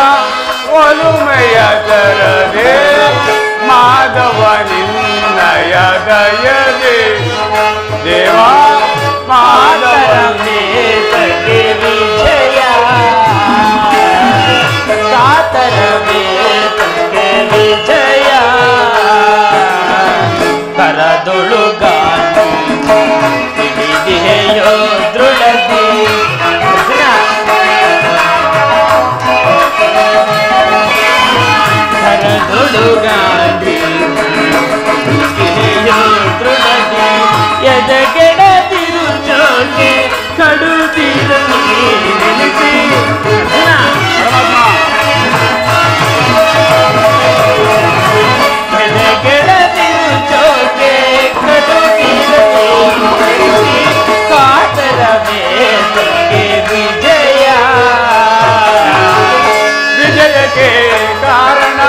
ಒಲುಮೆಯ ತರದೆ. ಮಾಧವ ನಿನ್ನಯ ದಯದೆ ದೇವಾ, ಮಾಧವ ವಿಜಯ ಕಾತರ ವಿಜಯ ಕರದೊಳುಗಾನು ವಿಧಿಯೋ ದೃಢತೆ. ಕರದೊಳುಗಾನು ವಿಧಿಯೋ ದೃಢತೆ ಎದಗೆಡದಿರು ಜೋಗೆ ಕಡುತ್ತಿರು ನೆನೆಸಿ. ಎದಗೆಡದಿರು ಜೋಗೆ ಕಡುತ್ತಿರು ಕಾತರ ವೇದಕ್ಕೆ ವಿಜಯ. ವಿಜಯಕ್ಕೆ ಕಾರಣ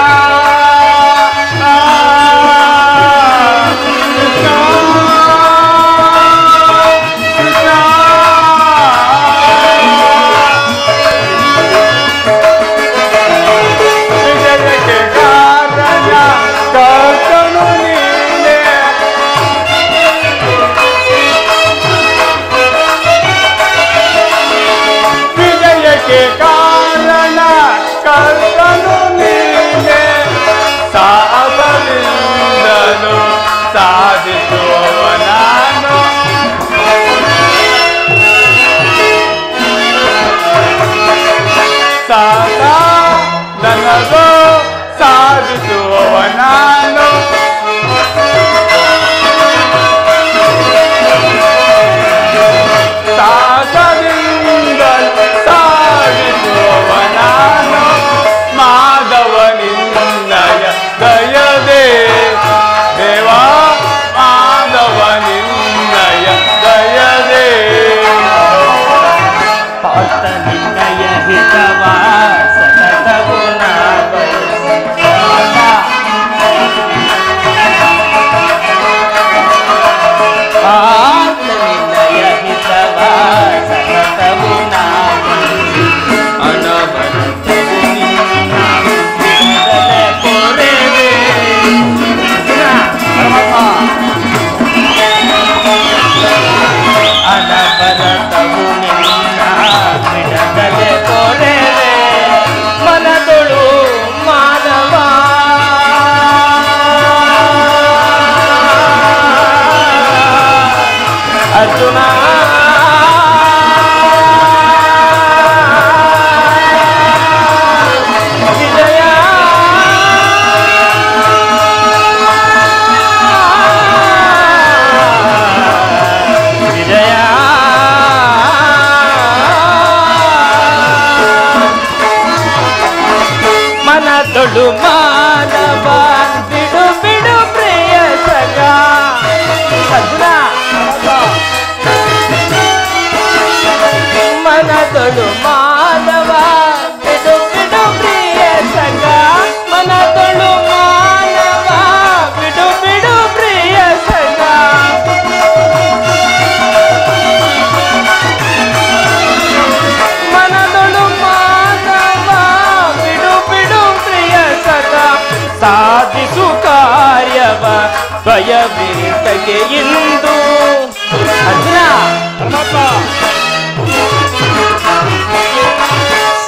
ಅರ್ಜುನ ಮನದೊಳು ಮಾನವ ಬಿಡು ಬಿಡು ಪ್ರಿಯ ಸಖ ಮನದೊಳು ಮಾನವ ಬಿಡು ಬಿಡು ಪ್ರಿಯ ಸಖ ಮನದೊಳು ಮಾನವ ಬಿಡು ಬಿಡು ಪ್ರಿಯ ಸಖ ಸಾಧಿಸು ಕಾರ್ಯವ ಭಯವಿರುತ್ತಗೆ ಇಂದು ಅರ್ಜುನ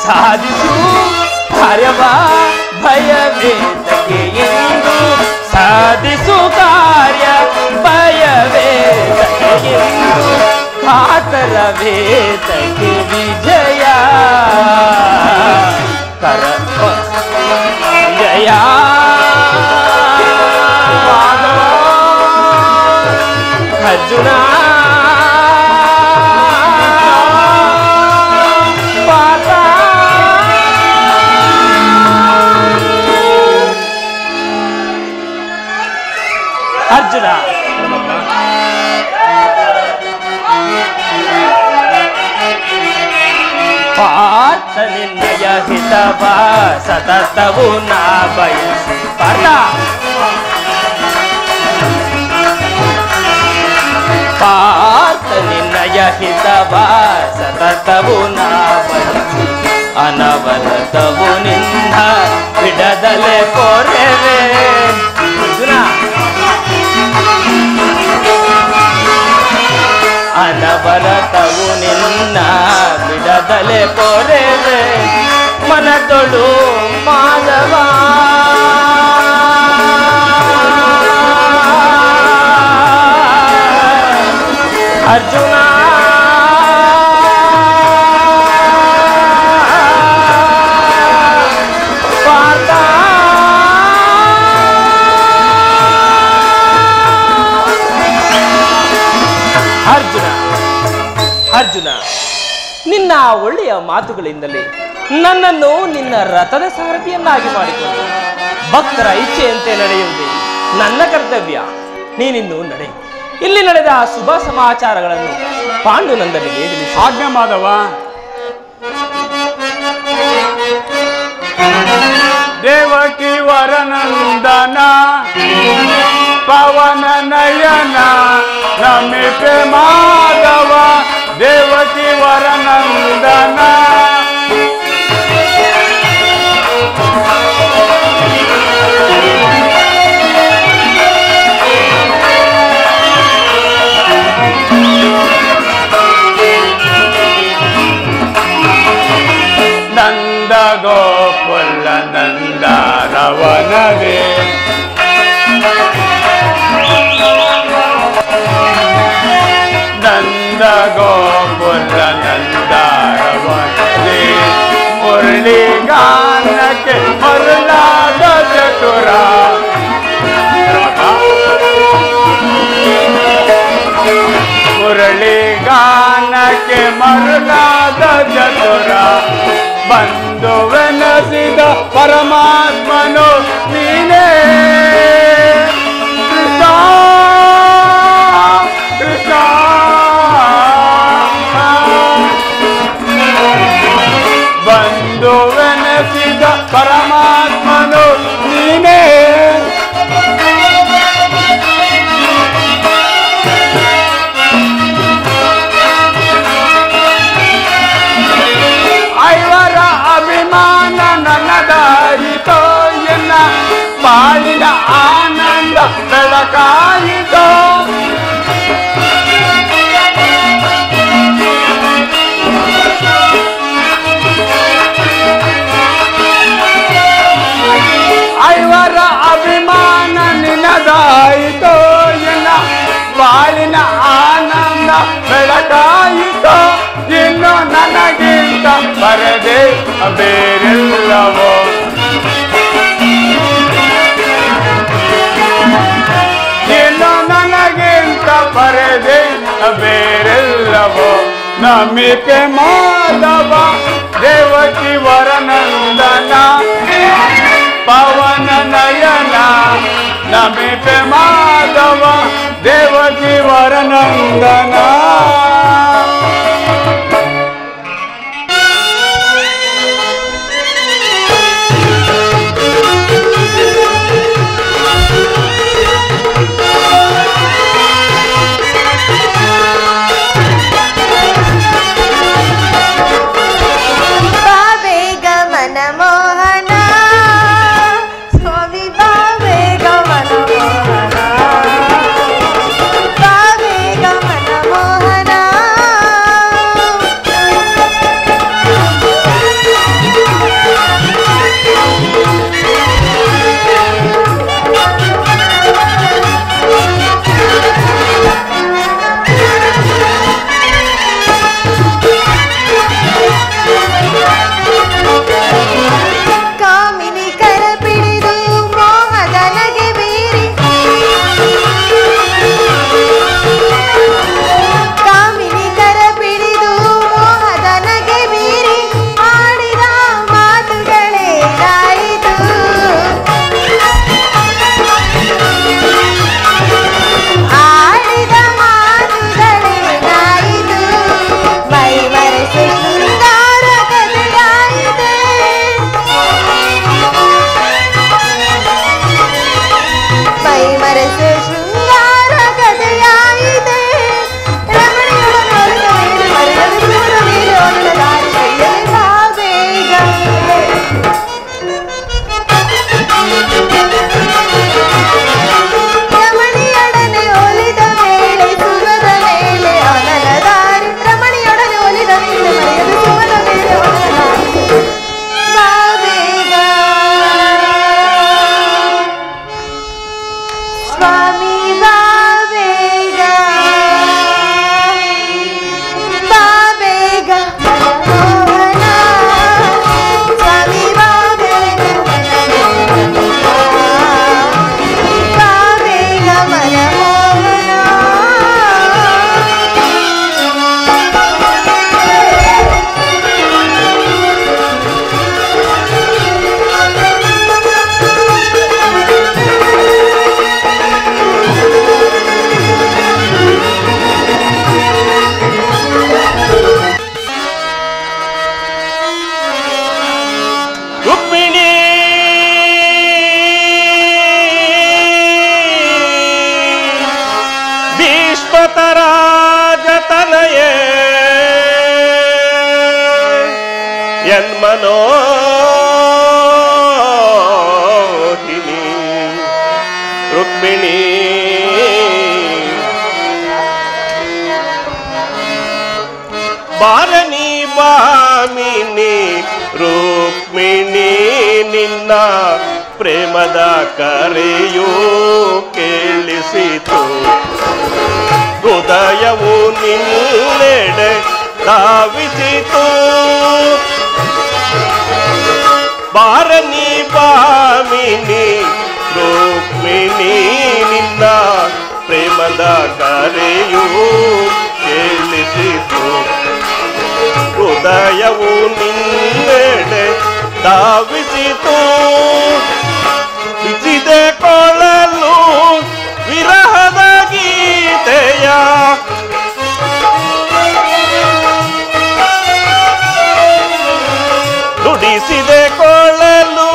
ಸಾಧಿಸು ಕಾರ್ಯವ ಭಯವೇದಕ್ಕೆ ಎಂದು ಸಾಧಿಸು ಕಾರ್ಯ ಭಯವೇದಕ್ಕೆ ಎಂದು ಕಾತರ ವೇದಕ್ಕೆ ವಿಜಯ ಕರ ಜಯ ಅರ್ಜುನ ಅರ್ಜುನ ಪಾರ್ಥ ನಿನ್ನಯ ಹಿತವ ಸತತವು ನಾ ಬಯಸಿ ಪಾರ್ಥ ಪಾರ್ಥ ನಿನ್ನಯ ಹಿತವ ಸತತವು ನಾ ಬಯಸಿ ಅನವರತವು ನಿನ್ನ ಬಿಡದಲೆ ಕೊರೆವೆ ಅರ್ಜುನ ಅನವರತವು ನಿನ್ನ ಬಿಡದಲೆ ಕೊರೆವೆ ಮನದೊಳು ಮಾಧವ ಅರ್ಜುನ ಪಾರ್ಥ ಅರ್ಜುನ ಅರ್ಜುನ ನಿನ್ನ ಒಳ್ಳೆಯ ಮಾತುಗಳಿಂದಲೇ ನನ್ನನ್ನು ನಿನ್ನ ರಥದ ಸಾರಥಿಯನ್ನಾಗಿ ಮಾಡಿಕೊಂಡು ಭಕ್ತರ ಇಚ್ಛೆಯಂತೆ ನಡೆಯುವುದೇ ನನ್ನ ಕರ್ತವ್ಯ. ನೀನಿನ್ನು ನಡೆ. ಇಲ್ಲಿ ನಡೆದ ಶುಭ ಸಮಾಚಾರಗಳನ್ನು ಪಾಂಡುನಂದನಿಗೆ ತಿಳಿಸಿ. ಆಜ್ಞೆ ಮಾಧವ. ದೇವಕಿ ವರನಂದನ ಪವನ ನಯನ ನಮಿತೆ ಮಾಧವ ದೇವಕಿ ವರನಂದನ ನಂದ ಗೋಕುಲ ನಂದ ರವನವೇ ನಂದ ಗೋಕುಲ ನಂದ ರವನವೇ ಮುರಳಿ ಗಾನಕ್ಕೆ ಮರುಳಾದ ಚತುರ ಮುರಳಿ ಗಾನಕ್ಕೆ ಮರುಳಾದ ಚತುರ ಬಂಧುವೆನಸಿದ ಪರಮಾತ್ಮನು ನೀನೇ ಕೃಷ್ಣ ಕೃಷ್ಣ ಬಂಧುವೆನಸಿದ ಪರಮಾತ್ಮನು ನೀನೇ ಐವರ ಅಭಿಮಾನ ನನ್ನದಾಯಿತೋ ಎನ್ನ ಬಾಳಿನ ಆನಂದ ಬೆಳಕಾಯಿತೋ ಐವರ ಅಭಿಮಾನ ನಿನ್ನದಾಯಿತೋ ಎನ್ನ ಬಾಳಿನ ಆನಂದ ಬೆಳಕಾಯಿತೋ ಇನ್ನು ನನಗಿಂತ ಬರದೆ ಬೇರೆಲ್ಲವೋ ಇನ್ನು ನನಗಿಂತ ಬರದೆ ಬೇರೆಲ್ಲವೋ ನಮಿಕೆ ಮಾಧವ ದೇವಕಿ ವರನಂದನ ಪವನ ನಯನ ನಮಿಕೆ ಮಾಧವ ದೇವಕಿ ವರನಂದನ. ಯನ್ಮನೋಹಿನಿ ರುಕ್ಮಿಣಿ ಬಾರನಿ ಬಾಮಿನಿ ರುಕ್ಮಿಣಿ ನಿನ್ನ ಪ್ರೇಮದ ಕರೆಯೂ ಕೇಳಿಸಿತು ಹೃದಯವು ನಿನ್ನೆಡೆ ಧಾವಿಸಿತು ಬಾರನಿ ಬಾಮಿನಿ ರುಕ್ಮಿಣಿ ನಿನ್ನ ಪ್ರೇಮದ ಕರೆಯೂ ಕೇಳಿಸಿತು ಹೃದಯವು ನಿನ್ನೆಡೆ ಧಾವಿಸಿತು ಬಿಸಿದೆ ಕೊಳಲು ವಿರಹದ ಗೀತೆಯ ನುಡಿಸಿದೆ ಕೊಳಲು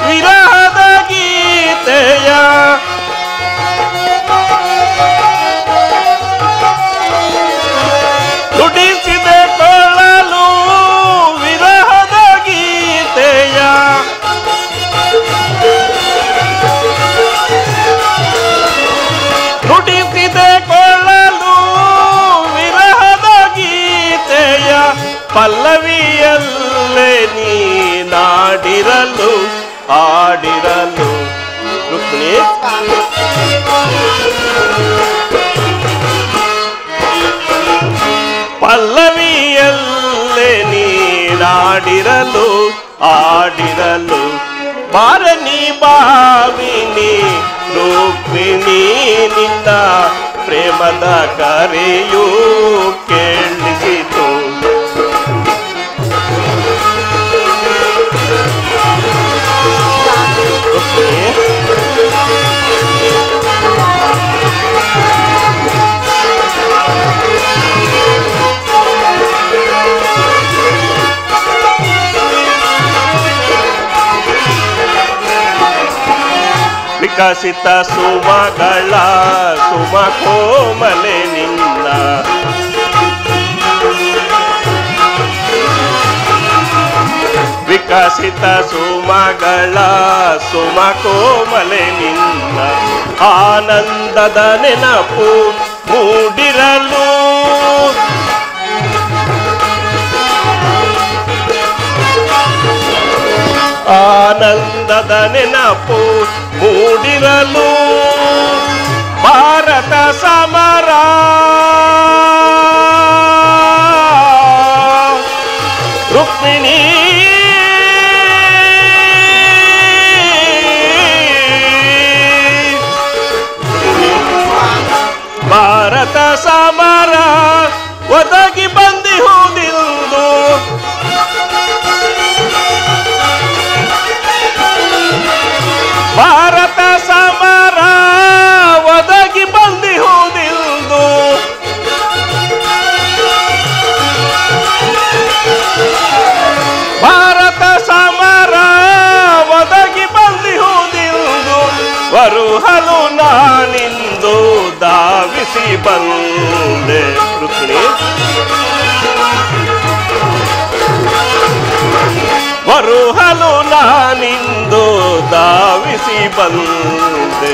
ವಿರಹದ ಗೀತೆಯ ನುಡಿಸಿದೆ ಕೊಳಲು ವಿರಹದ ಗೀತೆಯ ನುಡಿಸಿದೆ ಕೊಳಲು ವಿರಹದ ಗೀತೆಯ ಪಲ್ಲವಿಯಲ್ಲೇ ನೀನಾಡಿರಲು ಆಡಿರಲು ರುಕ್ಮಿಣಿ ಪಲ್ಲವಿಯಲ್ಲೇ ನೀನಾಡಿರಲು ಆಡಿರಲು ಬಾರನಿ ಬಾವಿನಿ ರುಕ್ಮಿಣಿ ನಿನ್ನ ಪ್ರೇಮದ ಕರೆಯೂ ಕೇಳಿಸಿತು ವಿಕಸಿತ ಸುಮಗಳ ಸುಮ ಕೋಮಲೆ ನಿನ್ನ ವಿಕಸಿತ ಸುಮಗಳ ಸುಮ ಕೋಮಲೆ ನಿನ್ನ ಆನಂದದ ನೆನಪು ಮೂಡಿರಲು ಆನಂದದ ನೆನಪು ಮೂಡಿರಲು ಭಾರತ ಸಮರ ರುಕ್ಮಿಣಿ ಭಾರತ ಸಮರ ಒದಗಿ ಬಂದಿಹುದಿಲ್ದು ಭಾರತ ಸಮರ ಒದಗಿ ಬಂದಿಹುದಿಲ್ದು ಭಾರತ ಸಮರ ಒದಗಿ ಬಂದಿಹುದಿಲ್ದು ವರುಹಲು ನಾನಿಂದು ಧಾವಿಸಿ ಬಂದೆ ರುಕ್ಮಿಣಿ ವರುಹಲು ನಾನಿಂದು ಧಾವಿಸಿ ಬಂದೆ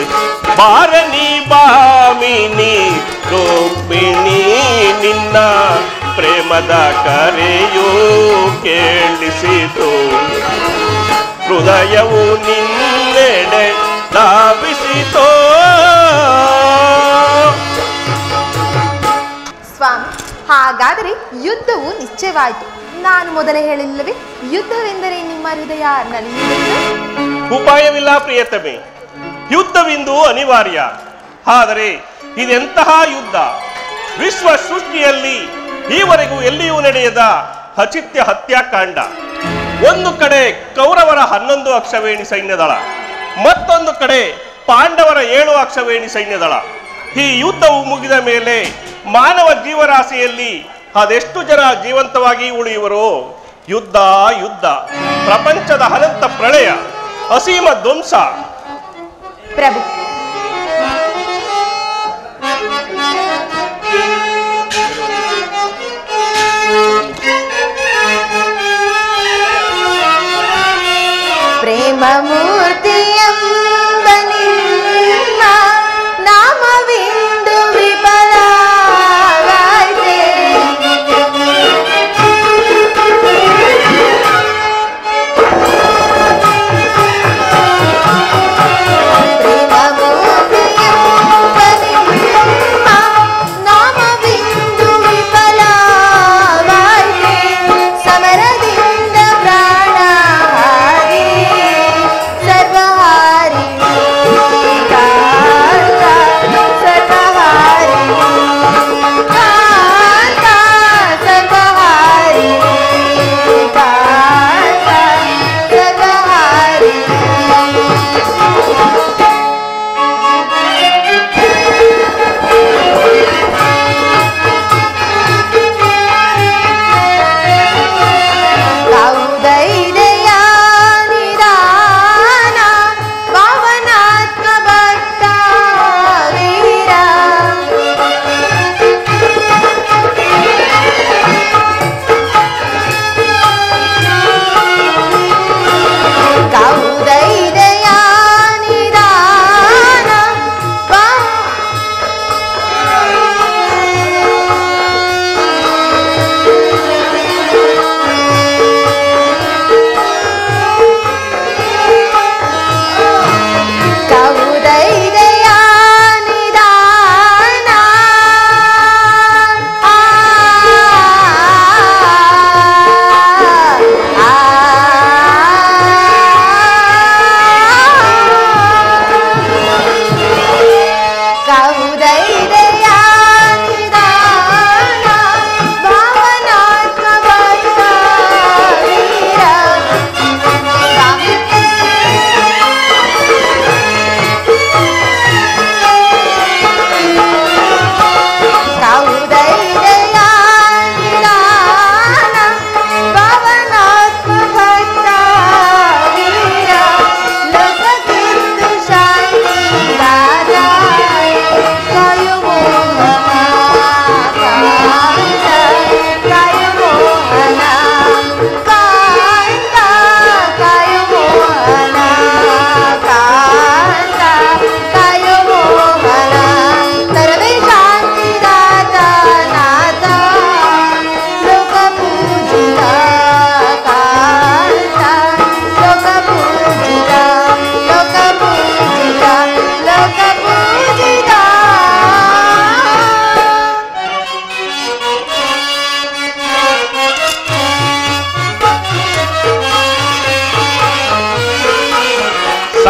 ಬಾರನಿ ಬಾಮಿನಿ ರುಕ್ಮಿಣಿ ನಿನ್ನ ಪ್ರೇಮದ ಕರೆಯೂ ಕೇಳಿಸಿತು ಹೃದಯವು ನಿನ್ನೆಡೆ ಧಾವಿಸಿತೋ ಸ್ವಾಮಿ, ಹಾಗಾದರೆ ಯುದ್ಧವು ನಿಶ್ಚಯವಾಯಿತು. ನಾನು ಮೊದಲೇ ಹೇಳಿಲ್ಲವೇ, ಯುದ್ಧವೆಂದರೆ ನಿಮ್ಮ ಹೃದಯ ನಲಿಯುವುದು. ಉಪಾಯವಿಲ್ಲ ಪ್ರಿಯತಮೆ, ಯುದ್ಧವಿಂದು ಅನಿವಾರ್ಯ. ಆದರೆ ಇದೆಂತಹ ಯುದ್ಧ? ವಿಶ್ವ ಸೃಷ್ಟಿಯಲ್ಲಿ ಈವರೆಗೂ ಎಲ್ಲಿಯೂ ನಡೆಯದ ಅಚಿತ್ಯ ಹತ್ಯಾಕಾಂಡ. ಒಂದು ಕಡೆ ಕೌರವರ 11 ಅಕ್ಷವೇಣಿ ಸೈನ್ಯದಳ, ಮತ್ತೊಂದು ಕಡೆ ಪಾಂಡವರ 7 ಅಕ್ಷವೇಣಿ ಸೈನ್ಯದಳ. ಈ ಯುದ್ಧವು ಮುಗಿದ ಮೇಲೆ ಮಾನವ ಜೀವರಾಶಿಯಲ್ಲಿ ಅದೆಷ್ಟು ಜನ ಜೀವಂತವಾಗಿ ಉಳಿಯುವರು? ಯುದ್ಧ ಯುದ್ಧ, ಪ್ರಪಂಚದ ಅನಂತ ಪ್ರಳಯ, ಅಸೀಮ ಧ್ವಂಸ. ಪ್ರಭು, ಪ್ರೇಮ ಮೂರ್ತಿಯೆಂಬ ನಿಮ್ಮ ನಾಮವಿಂದು ವಿಫಲವಾಯಿತೆ. ಪ್ರೇಮ ಮೂರ್ತಿಯೆಂಬ ನಿಮ್ಮ ನಾಮವಿಂದು ವಿಫಲವಾಯಿತೆ. ಸಮರದಿಂದ ಪ್ರಾಣ ಹಾರಿ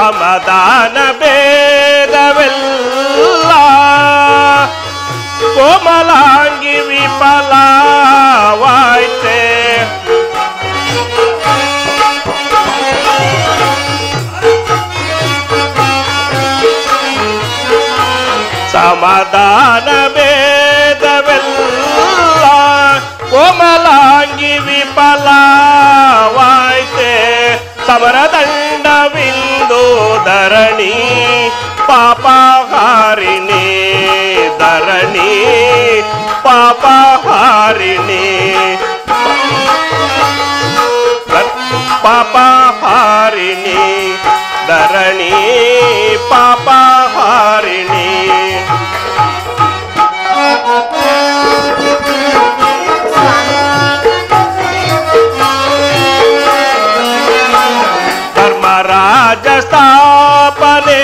ಸಮಾಧಾನ ಭೇದವೆಲ್ಲ ಕೋಮಲಾಂಗಿ ವಿಫಲವಾಯ್ತೆ. ಸಮಾಧಾನ ಭೇದವೆಲ್ಲ ಕೋಮಲಾಂಗಿ ವಿಫಲವಾಯ್ತೆ. ಸಮರದಂಡವಿಂದು ಧರಣಿ ಪಾಪಹಾರಿಣಿ ಧರಣಿ ಪಾಪಹಾರಿಣಿ ಪಾಪಹಾರಿಣಿ ಧರಣಿ ಪಾಪಹಾರಿಣಿ. ಧರ್ಮರಾಜ ಸ್ಥಾಪನೆಗೆ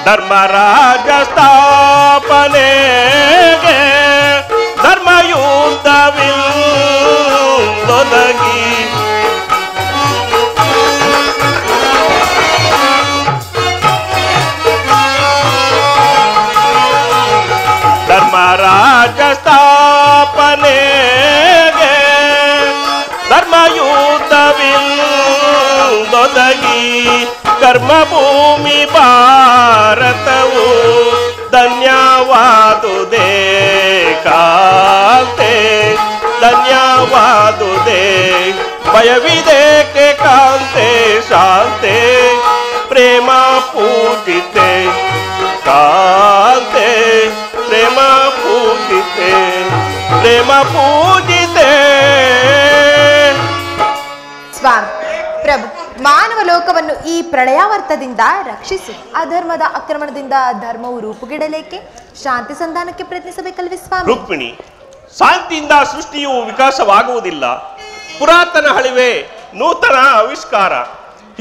ಧರ್ಮರಾಜ ಸ್ಥಾಪನೆಗೆ ಧರ್ಮಯುದ್ಧವಿಲ್ಲೊದಗಿ ಧರ್ಮರಾಜ ಸ್ಥಾಪನೆಗೆ ಧರ್ಮಯುದ್ಧವಿಲ್ಲೊದಗಿ ಕರ್ಮಭೂಮಿ ಭಾರತವು ಧನ್ಯವಾದುದೇ ಕಾಂತೆ ಧನ್ಯವಾದುದೇ. ಭಯವಿದೇಕೆ ಕಾಂತೆ ಶಾಂತೆ ಪ್ರೇಮ ಪೂಜಿತೆ ಕಾಂತೆ ಪ್ರೇಮ ಪೂಜಿತೆ ಪ್ರೇಮ ಪೂಜಿತೆ. ಸ್ವಾಮಿ ಪ್ರಭು, ಮಾನವ ಲೋಕವನ್ನು ಈ ಪ್ರಳಯಾವರ್ತದಿಂದ ರಕ್ಷಿಸಿ. ಅಧರ್ಮದ ಆಕ್ರಮಣದಿಂದ ಧರ್ಮವು ರೂಪುಗಿಡಲೇಕೆ ಶಾಂತಿ ಸಂಧಾನಕ್ಕೆ ಪ್ರಯತ್ನಿಸಬೇಕಲ್ವೇ ಸ್ವಾಮಿ? ರುಕ್ಮಿಣಿ, ಶಾಂತಿಯಿಂದ ಸೃಷ್ಟಿಯು ವಿಕಾಸವಾಗುವುದಿಲ್ಲ. ಪುರಾತನ ಹಳಿವೆ ನೂತನ ಆವಿಷ್ಕಾರ.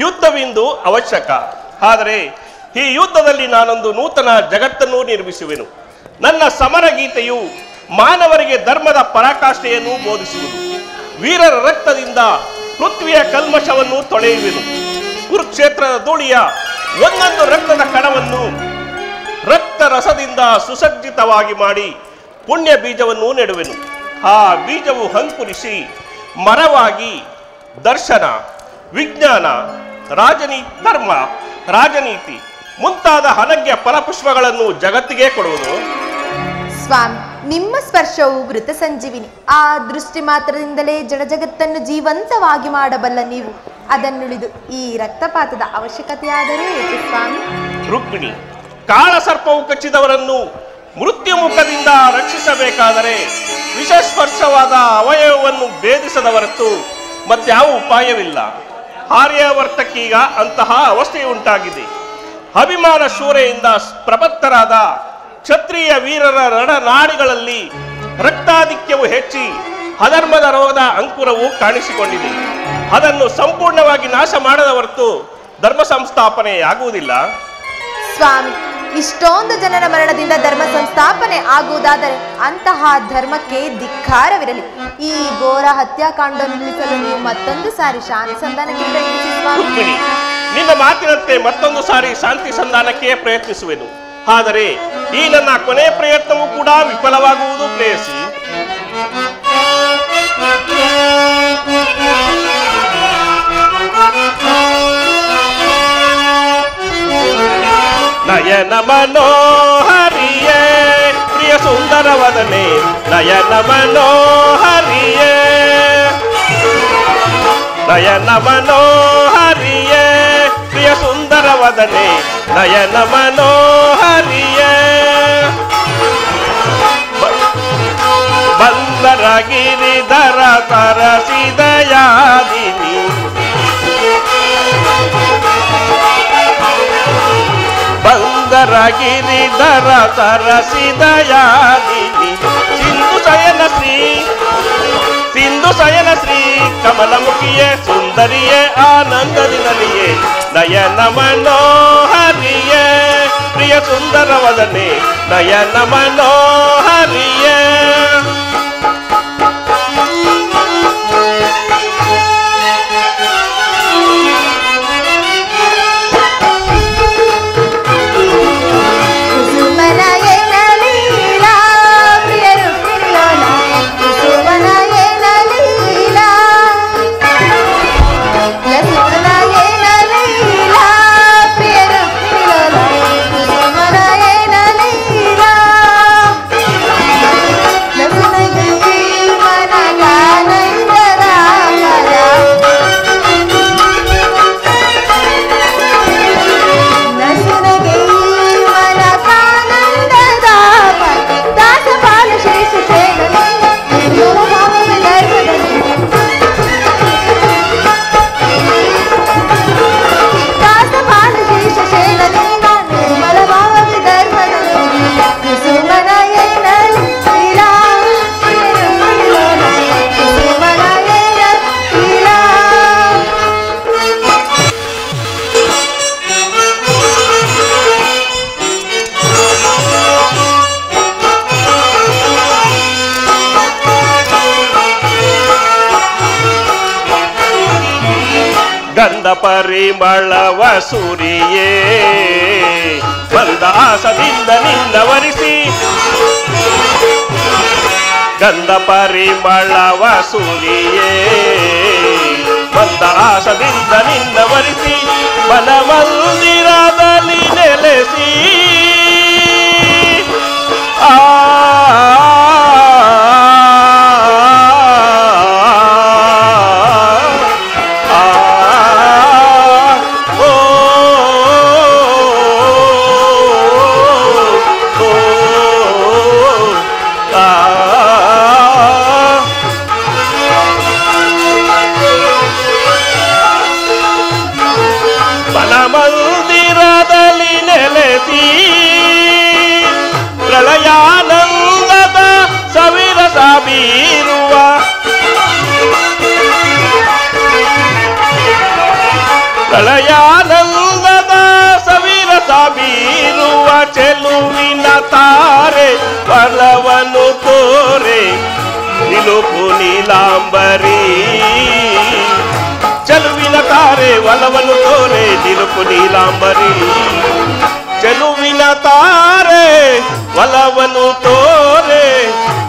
ಯುದ್ಧವಿಂದು ಅವಶ್ಯಕ. ಆದರೆ ಈ ಯುದ್ಧದಲ್ಲಿ ನಾನೊಂದು ನೂತನ ಜಗತ್ತನ್ನು ನಿರ್ಮಿಸುವೆನು. ನನ್ನ ಸಮರ ಗೀತೆಯು ಮಾನವರಿಗೆ ಧರ್ಮದ ಪರಾಕಾಷ್ಠೆಯನ್ನು ಬೋಧಿಸುವುದು. ವೀರರ ರಕ್ತದಿಂದ ಪೃಥ್ವಿಯ ಕಲ್ಮಶವನ್ನು ತೊಳೆಯುವೆನು. ಕುರುಕ್ಷೇತ್ರದ ಧೂಳಿಯ ಒಂದೊಂದು ರಕ್ತದ ಕಣವನ್ನು ರಕ್ತ ರಸದಿಂದ ಸುಸಜ್ಜಿತವಾಗಿ ಮಾಡಿ ಪುಣ್ಯ ಬೀಜವನ್ನು ನೆಡುವೆನು. ಆ ಬೀಜವು ಅಂಕುರಿಸಿ ಮರವಾಗಿ ದರ್ಶನ, ವಿಜ್ಞಾನ, ಧರ್ಮ, ರಾಜನೀತಿ ಮುಂತಾದ ಅನಗ್ಯ ಫಲಪುಷ್ಪಗಳನ್ನು ಜಗತ್ತಿಗೆ ಕೊಡುವುದು. ಸ್ವಾಮಿ, ನಿಮ್ಮ ಸ್ಪರ್ಶವು ಘೃತ ಸಂಜೀವಿನಿ. ಆ ದೃಷ್ಟಿ ಮಾತ್ರದಿಂದಲೇ ಜಡ ಜಗತ್ತನ್ನು ಜೀವಂತವಾಗಿ ಮಾಡಬಲ್ಲ ನೀವು. ಅದನ್ನುಳಿದು ಈ ರಕ್ತಪಾತದ ಅವಶ್ಯಕತೆಯಾದರೂ ಏಕೆ ಸ್ವಾಮಿ? ರುಕ್ಮಿಣಿ, ಕಾಳ ಸರ್ಪವು ಕಚ್ಚಿದವರನ್ನು ಮೃತ್ಯು ಮುಖದಿಂದ ರಕ್ಷಿಸಬೇಕಾದರೆ ವಿಷಸ್ಪರ್ಶವಾದ ಅವಯವವನ್ನು ಭೇದಿಸದ ಹೊರತು ಮತ್ಯಾವ ಉಪಾಯವಿಲ್ಲ. ಆರ್ಯಾವರ್ತಕ್ಕೀಗ ಅಂತಹ ಅವಸ್ಥೆಯುಂಟಾಗಿದೆ. ಅಭಿಮಾನ ಶೂರೆಯಿಂದ ಪ್ರಬತ್ತರಾದ ಕ್ಷತ್ರಿಯ ವೀರರ ರಣನಾಡಿಗಳಲ್ಲಿ ರಕ್ತಾಧಿಕ್ಯವು ಹೆಚ್ಚಿ ಅಧರ್ಮದ ರೋಗದ ಅಂಕುರವು ಕಾಣಿಸಿಕೊಂಡಿದೆ. ಅದನ್ನು ಸಂಪೂರ್ಣವಾಗಿ ನಾಶ ಮಾಡದ ಹೊರತು ಧರ್ಮ ಸಂಸ್ಥಾಪನೆ ಆಗುವುದಿಲ್ಲ. ಸ್ವಾಮಿ, ಇಷ್ಟೊಂದು ಜನರ ಮರಣದಿಂದ ಧರ್ಮ ಸಂಸ್ಥಾಪನೆ ಆಗುವುದಾದರೆ ಅಂತಹ ಧರ್ಮಕ್ಕೆ ಧಿಕ್ಕಾರವಿರಲಿ. ಈ ಘೋರ ಹತ್ಯಾಕಾಂಡವನ್ನು ನಿಲ್ಲಿಸಲು ನೀವು ಮತ್ತೊಂದು ಸಾರಿ ಶಾಂತಿ ಸಂಧಾನಕ್ಕೆ ಪ್ರಯತ್ನಿಸಿ ಸ್ವಾಮಿ. ರುಕ್ಮಿಣಿ, ನಿನ್ನ ಮಾತಿನಂತೆ ಮತ್ತೊಂದು ಸಾರಿ ಶಾಂತಿ ಸಂಧಾನಕ್ಕೆ ಪ್ರಯತ್ನಿಸುವೆನು. ಆದರೆ ಈ ನನ್ನ ಕೊನೆ ಪ್ರಯತ್ನವೂ ಕೂಡ ವಿಫಲವಾಗುವುದು ಪ್ರೇಯಸಿ. ನಯನ ಮನೋಹರಿಯೇ ಪ್ರಿಯ ಸುಂದರವದನೆ, ನಯನ ಮನೋಹರಿಯೇ ನಯನ ಮನೋಹರಿಯೇ ಪ್ರಿಯ ಸುಂದರವದನೆ, ನಯನ ಮನೋಹರಿಯೇ ಬಂದರ ಗಿರಿಧರ ತರಸಿದಯಾದಿನಿ, ಬಂದರ ಗಿರಿಧರ ತರಸಿದಯಾದಿನಿ, ಸಿಂಧು ಶಯನ ಶ್ರೀ ಕಮಲಮುಖಿಯೇ ಸುಂದರಿಯೇ ಆನಂದದಿನಲಿಯೇ ನಯನ ಮನೋಹರಿಯೇ ಪ್ರಿಯ ಸುಂದರ ವದನೆ ನಯನ ಮನೋಹರಿಯೇ ಗಂಧ ಪರಿಮಳವ ಸುರಿಯೇ ಮಂದಾಸದಿಂದ ನಿನ್ನ ವರಿಸಿ ಗಂಧ ಪರಿಮಳವ ಸುರಿಯೇ ಮಂದಾಸದಿಂದ ನಿನ್ನ ವರಿಸಿ ಮನಮಂದಿರದಲ್ಲಿ ನೆಲೆಸಿ ಮಂದಿರದಲ್ಲಿ ನೆಲೆಸಿ ಪ್ರಳಯಾನಂದದ ಸವಿರಸ ಬೀರುವ ಪ್ರಳಯಾನಂದದ ಸವಿರಸ ಬೀರುವ ಚೆಲುವಿನ ತಾರೆ ಬಲವನ್ನು ತೋರೆ ನಿಲುಪು ನೀಲಾಂಬರಿ ಚೆಲುವಿನ ತಾರೆ ಒಲವನ್ನು ತೋರೆ ನಿಲುಪು ನೀಲಾಂಬರಿ ಚೆಲುವಿನ ತಾರೆ ಒಲವನ್ನು ತೋರೆ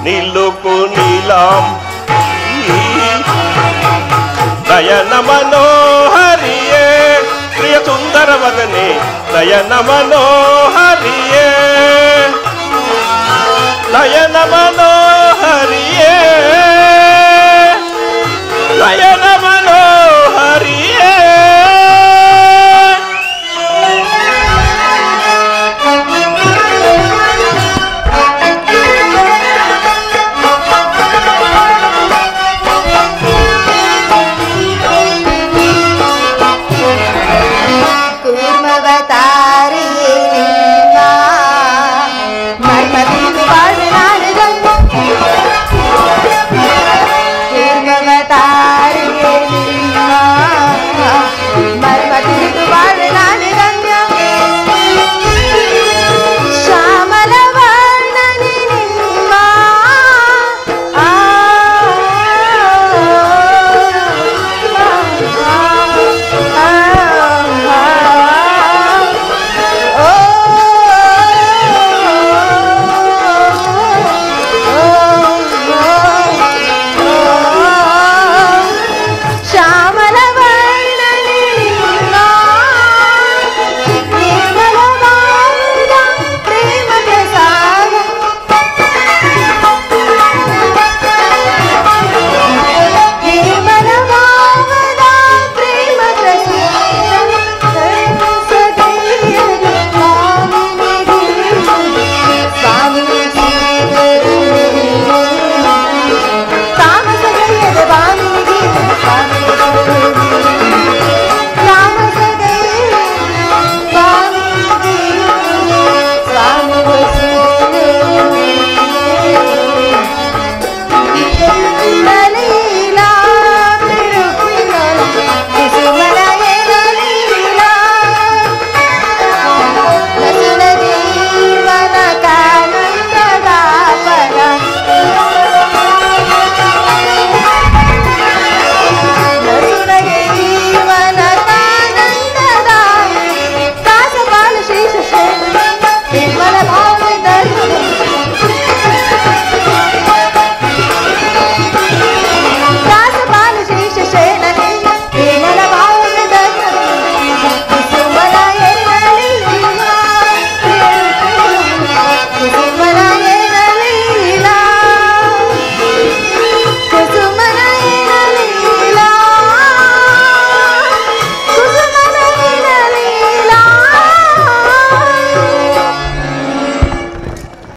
ನಿಲುಪು ನೀಲಾಂಬರಿ ನಯನ ಮನೋಹರಿಯೇ ಪ್ರಿಯ ಸುಂದರ ವದನೆ ನಯನ ಮನೋಹರಿಯೇ ನಯನ ಮನೋಹರಿಯೇ